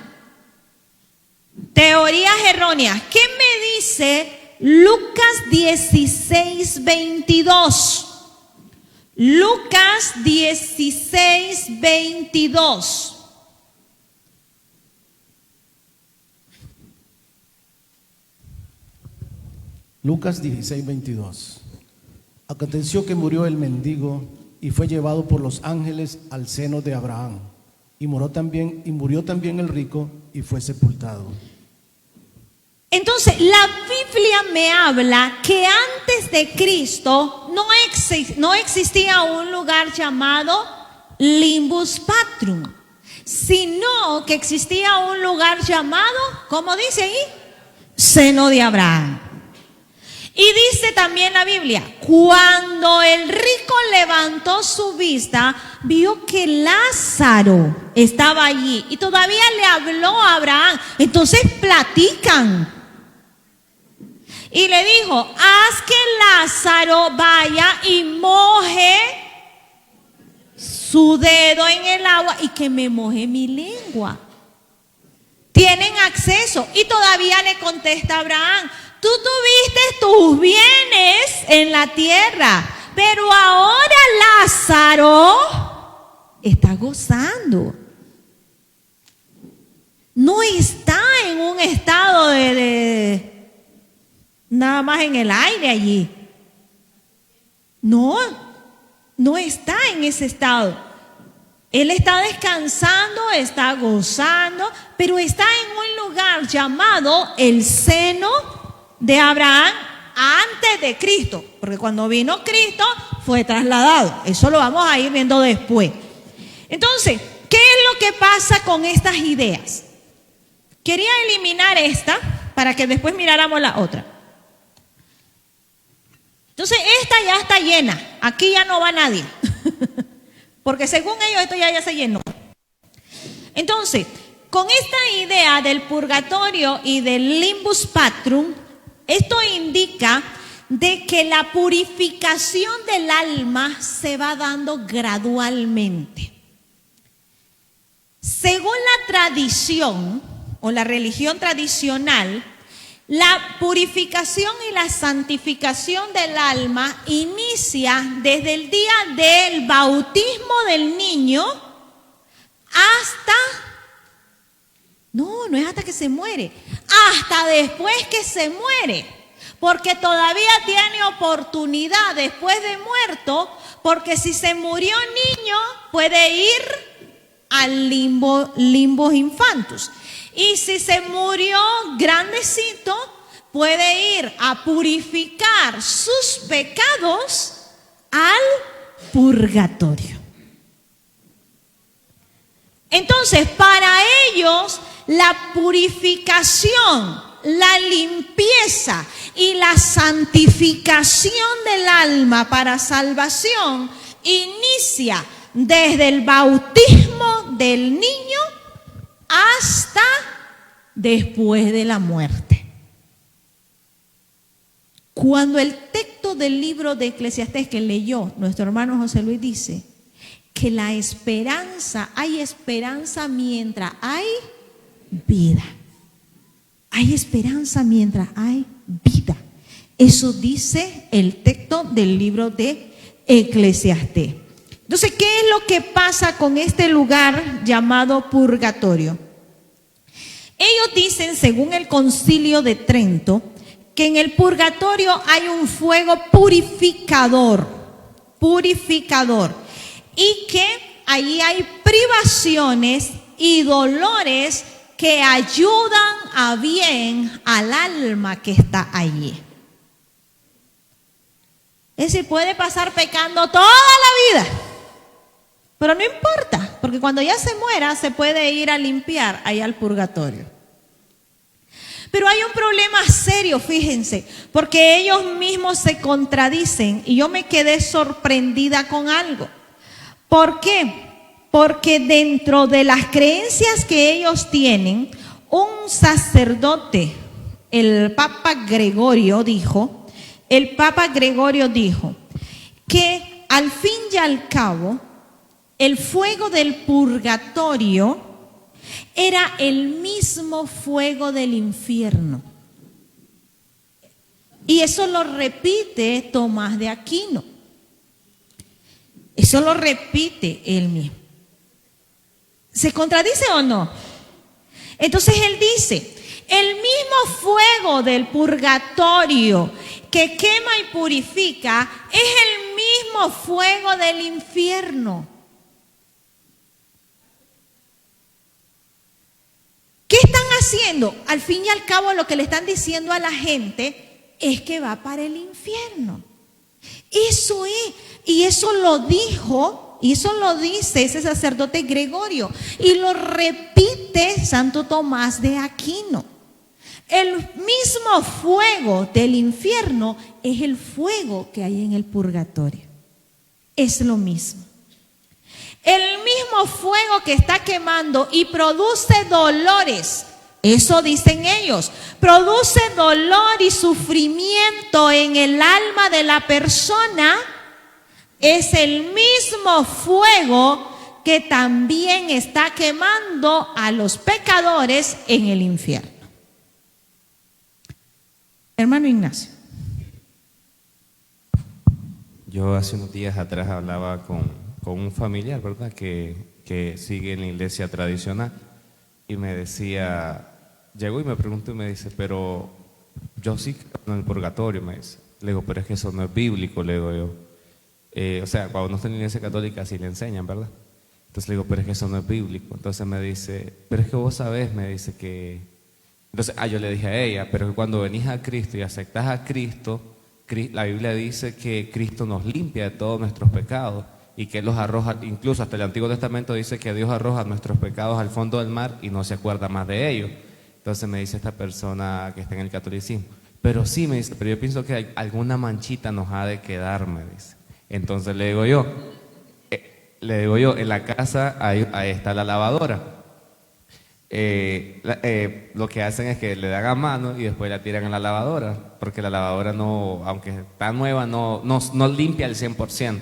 Teorías erróneas. ¿Qué me dice Lucas 16, 22? Lucas 16, 22. Lucas 16, 22. Aconteció que murió el mendigo y fue llevado por los ángeles al seno de Abraham. Y murió también el rico y fue sepultado. Entonces, la Biblia me habla que antes de Cristo no existía un lugar llamado limbus patrum, sino que existía un lugar llamado, ¿cómo dice ahí? Seno de Abraham. Y dice también la Biblia, cuando el rico levantó su vista, vio que Lázaro estaba allí y todavía le habló a Abraham. Entonces platican. Y le dijo, haz que Lázaro vaya y moje su dedo en el agua y que me moje mi lengua. Tienen acceso. Y todavía le contesta Abraham, tú tuviste tus bienes en la tierra, pero ahora Lázaro está gozando. No está en un estado de nada más en el aire allí. No está en ese estado. Él está descansando, está gozando, pero está en un lugar llamado el seno de Abraham antes de Cristo, porque cuando vino Cristo fue trasladado. Eso lo vamos a ir viendo después. Entonces, ¿qué es lo que pasa con estas ideas? Quería eliminar esta para que después miráramos la otra. Entonces, esta ya está llena. Aquí ya no va nadie. Porque según ellos esto ya se llenó. Entonces, con esta idea del purgatorio y del limbus patrum, esto indica de que la purificación del alma se va dando gradualmente. Según la tradición o la religión tradicional, la purificación y la santificación del alma inicia desde el día del bautismo del niño hasta, no es hasta que se muere, hasta después que se muere, porque todavía tiene oportunidad después de muerto, porque si se murió niño puede ir al limbo infantus. Y si se murió grandecito, puede ir a purificar sus pecados al purgatorio. Entonces, para ellos, la purificación, la limpieza y la santificación del alma para salvación inicia desde el bautismo del niño hasta después de la muerte. Cuando el texto del libro de Eclesiastés que leyó nuestro hermano José Luis dice que la esperanza, hay esperanza mientras hay vida. Hay esperanza mientras hay vida. Eso dice el texto del libro de Eclesiastés. Entonces, ¿qué es lo que pasa con este lugar llamado purgatorio? Ellos dicen, según el Concilio de Trento, que en el purgatorio hay un fuego purificador, y que allí hay privaciones y dolores que ayudan a bien al alma que está allí. Es decir, puede pasar pecando toda la vida, pero no importa, porque cuando ya se muera se puede ir a limpiar allá al purgatorio. Pero hay un problema serio, fíjense, porque ellos mismos se contradicen y yo me quedé sorprendida con algo. ¿Por qué? Porque dentro de las creencias que ellos tienen, un sacerdote, el Papa Gregorio dijo que al fin y al cabo, el fuego del purgatorio era el mismo fuego del infierno. Y eso lo repite Tomás de Aquino. Eso lo repite él mismo. ¿Se contradice o no? Entonces él dice, el mismo fuego del purgatorio que quema y purifica es el mismo fuego del infierno. ¿Qué están haciendo? Al fin y al cabo lo que le están diciendo a la gente es que va para el infierno. Eso es, y eso lo dijo, y eso lo dice ese sacerdote Gregorio, y lo repite Santo Tomás de Aquino. El mismo fuego del infierno es el fuego que hay en el purgatorio. Es lo mismo. El mismo fuego que está quemando y produce dolores, eso dicen ellos, produce dolor y sufrimiento en el alma de la persona, es el mismo fuego que también está quemando a los pecadores en el infierno. Hermano Ignacio. Yo hace unos días atrás hablaba con un familiar, ¿verdad?, que sigue en la iglesia tradicional, y me decía, llegó y me preguntó y me dice, pero yo sí creo en el purgatorio, me dice. Le digo, pero es que eso no es bíblico, le digo yo. O sea, cuando uno está en la iglesia católica sí le enseñan, ¿verdad? Entonces le digo, pero es que eso no es bíblico. Entonces me dice, pero es que vos sabés, me dice que... Entonces, yo le dije a ella, pero que cuando venís a Cristo y aceptás a Cristo, la Biblia dice que Cristo nos limpia de todos nuestros pecados y que Él los arroja, incluso hasta el Antiguo Testamento dice que Dios arroja nuestros pecados al fondo del mar y no se acuerda más de ellos. Entonces me dice esta persona que está en el catolicismo, pero sí, me dice, pero yo pienso que alguna manchita nos ha de quedar, me dice. Entonces le digo yo, en la casa ahí está la lavadora. Lo que hacen es que le dan a mano y después la tiran en la lavadora, porque la lavadora no, aunque está nueva, no limpia al 100%.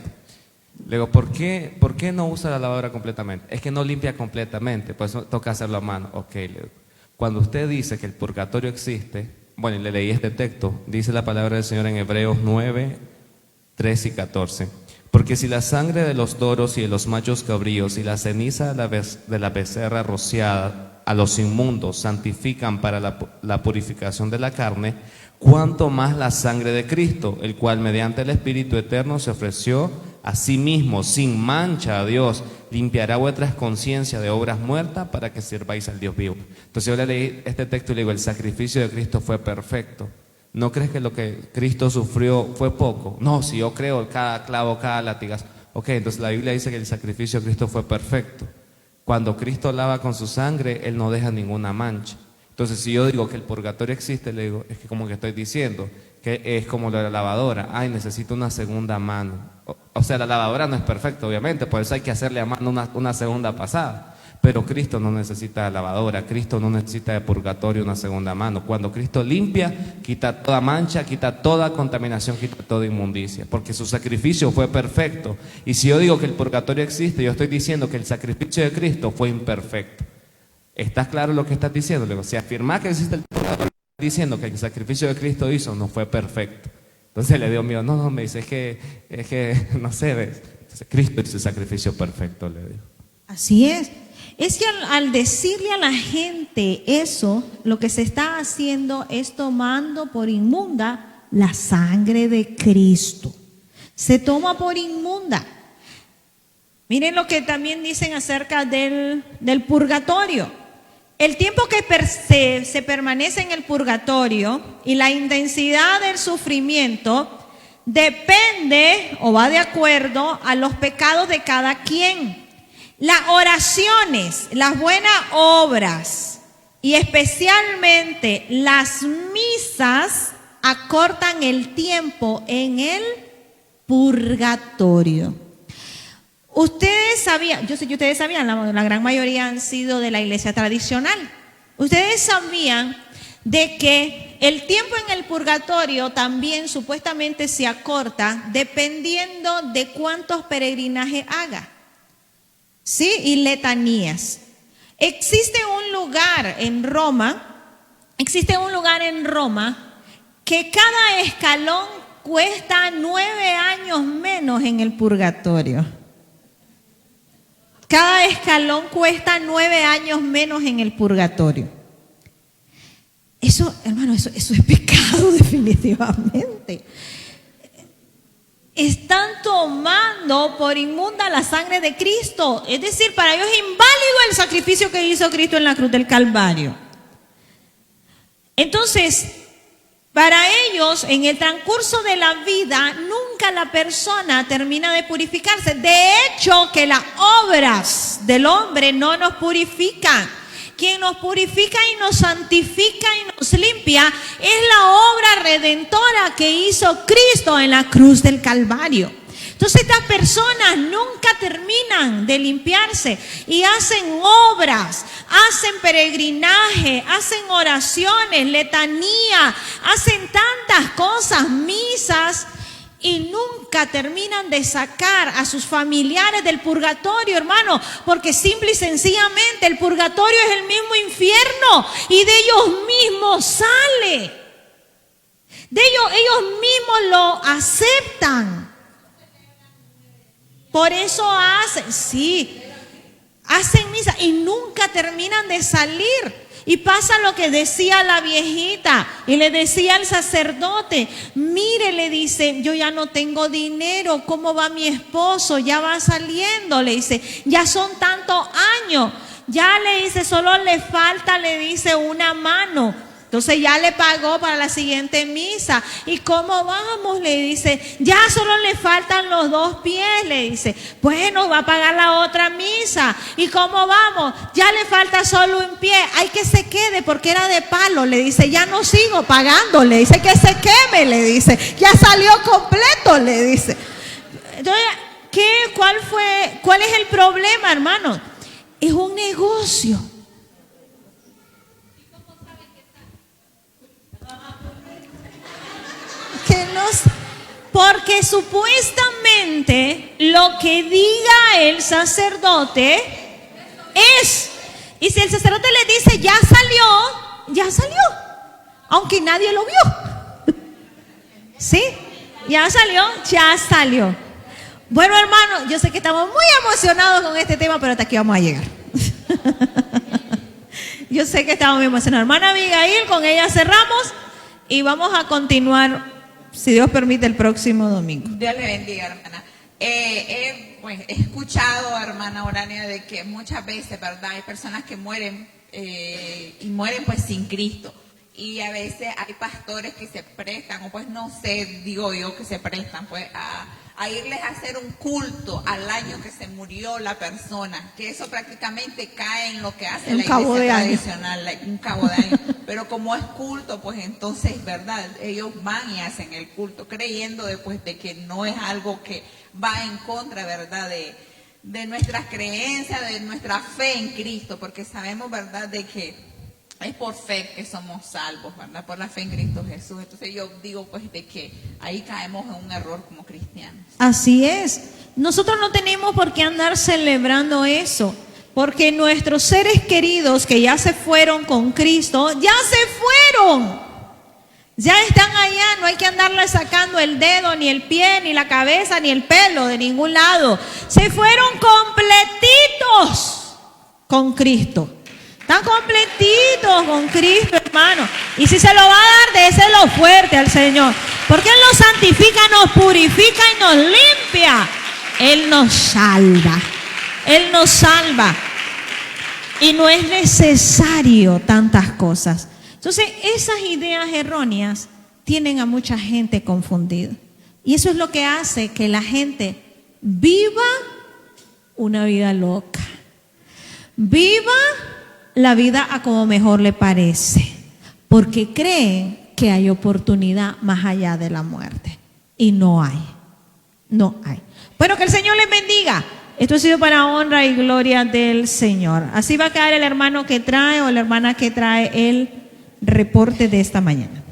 Le digo, ¿por qué no usa la lavadora completamente? Es que no limpia completamente, pues toca hacerlo a mano. Ok, le digo, cuando usted dice que el purgatorio existe, bueno, y le leí este texto, dice la palabra del Señor en Hebreos 9, 13 y 14. Porque si la sangre de los toros y de los machos cabríos y la ceniza de la becerra rociada a los inmundos santifican para la purificación de la carne, cuánto más la sangre de Cristo, el cual mediante el Espíritu Eterno se ofreció a sí mismo sin mancha a Dios, limpiará vuestras conciencias de obras muertas para que sirváis al Dios vivo. Entonces yo le leí este texto y le digo, el sacrificio de Cristo fue perfecto. ¿No crees que lo que Cristo sufrió fue poco? No, si yo creo, cada clavo, cada latigazo. Ok, entonces la Biblia dice que el sacrificio de Cristo fue perfecto. Cuando Cristo lava con su sangre, Él no deja ninguna mancha. Entonces si yo digo que el purgatorio existe, le digo, es que como que estoy diciendo que es como lo de la lavadora. Ay, necesito una segunda mano. O sea, la lavadora no es perfecta, obviamente, por eso hay que hacerle a mano una segunda pasada. Pero Cristo no necesita de lavadora, Cristo no necesita de purgatorio, una segunda mano. Cuando Cristo limpia, quita toda mancha, quita toda contaminación, quita toda inmundicia, porque su sacrificio fue perfecto. Y si yo digo que el purgatorio existe, yo estoy diciendo que el sacrificio de Cristo fue imperfecto. ¿Estás claro lo que estás diciendo? Luego, si afirmás que existe el purgatorio, diciendo que el sacrificio de Cristo hizo no fue perfecto. Entonces le dio miedo. No, me dice, es que no sé, ¿ves? Cristo hizo el sacrificio perfecto, le digo. Así es. Es que al decirle a la gente eso, lo que se está haciendo es tomando por inmunda la sangre de Cristo. Se toma por inmunda. Miren lo que también dicen acerca del purgatorio. El tiempo que se permanece en el purgatorio y la intensidad del sufrimiento depende o va de acuerdo a los pecados de cada quien. Las oraciones, las buenas obras y especialmente las misas acortan el tiempo en el purgatorio. Ustedes sabían, yo sé que ustedes sabían, la gran mayoría han sido de la iglesia tradicional. Ustedes sabían de que el tiempo en el purgatorio también supuestamente se acorta dependiendo de cuántos peregrinajes haga. ¿Sí? Y letanías. Existe un lugar en Roma que cada escalón cuesta 9 años menos en el purgatorio. Cada escalón cuesta 9 años menos en el purgatorio. Eso, hermano, eso es pecado definitivamente. Están tomando por inmunda la sangre de Cristo. Es decir, para ellos es inválido el sacrificio que hizo Cristo en la cruz del Calvario. Entonces, para ellos, en el transcurso de la vida, nunca la persona termina de purificarse. De hecho, que las obras del hombre no nos purifican. Quien nos purifica y nos santifica y nos limpia es la obra redentora que hizo Cristo en la cruz del Calvario. Entonces estas personas nunca terminan de limpiarse y hacen obras, hacen peregrinaje, hacen oraciones, letanía, hacen tantas cosas, misas, y nunca terminan de sacar a sus familiares del purgatorio, hermano, porque simple y sencillamente el purgatorio es el mismo infierno y de ellos mismos sale. De ellos mismos lo aceptan. Por eso hacen misa y nunca terminan de salir. Y pasa lo que decía la viejita y le decía al sacerdote, mire, le dice, yo ya no tengo dinero, ¿cómo va mi esposo? Ya va saliendo, le dice, ya son tantos años, ya le dice, solo le falta, le dice, una mano. Entonces ya le pagó para la siguiente misa. ¿Y cómo vamos? Le dice, ya solo le faltan los 2 pies, le dice. Bueno, va a pagar la otra misa. ¿Y cómo vamos? Ya le falta solo un pie. Hay que se quede porque era de palo, le dice. Ya no sigo pagando, le dice, que se queme, le dice. Ya salió completo, le dice. Entonces, ¿cuál es el problema, hermano? Es un negocio. Porque supuestamente lo que diga el sacerdote es, y si el sacerdote le dice ya salió, aunque nadie lo vio. ¿Sí? Ya salió. Bueno, hermano, yo sé que estamos muy emocionados con este tema, pero hasta aquí vamos a llegar. Yo sé que estamos muy emocionados. Hermana Abigail, con ella cerramos y vamos a continuar, si Dios permite, el próximo domingo. Dios le bendiga, hermana. He escuchado, hermana Urania, de que muchas veces, ¿verdad? Hay personas que mueren y mueren pues sin Cristo. Y a veces hay pastores que se prestan, o pues no sé, digo yo, que se prestan pues a irles a hacer un culto al año que se murió la persona, que eso prácticamente cae en lo que hace la iglesia tradicional, un cabo de año. Pero como es culto, pues entonces, ¿verdad? Ellos van y hacen el culto, creyendo después de que no es algo que va en contra, ¿verdad? De nuestras creencias, de nuestra fe en Cristo, porque sabemos, ¿verdad?, de que es por fe que somos salvos, ¿verdad? Por la fe en Cristo Jesús. Entonces yo digo pues de que ahí caemos en un error como cristianos. Así es. Nosotros no tenemos por qué andar celebrando eso, porque nuestros seres queridos que ya se fueron con Cristo, ya se fueron. Ya están allá, no hay que andarle sacando el dedo, ni el pie, ni la cabeza, ni el pelo de ningún lado. Se fueron completitos con Cristo. Están completitos con Cristo, hermano. Y si se lo va a dar, déselo fuerte al Señor. Porque Él nos santifica, nos purifica y nos limpia. Él nos salva. Él nos salva. Y no es necesario tantas cosas. Entonces, esas ideas erróneas tienen a mucha gente confundida. Y eso es lo que hace que la gente viva una vida loca. Viva la vida a como mejor le parece. Porque creen que hay oportunidad más allá de la muerte. Y no hay. No hay. Bueno, que el Señor les bendiga. Esto ha sido para honra y gloria del Señor. Así va a quedar el hermano que trae o la hermana que trae el reporte de esta mañana.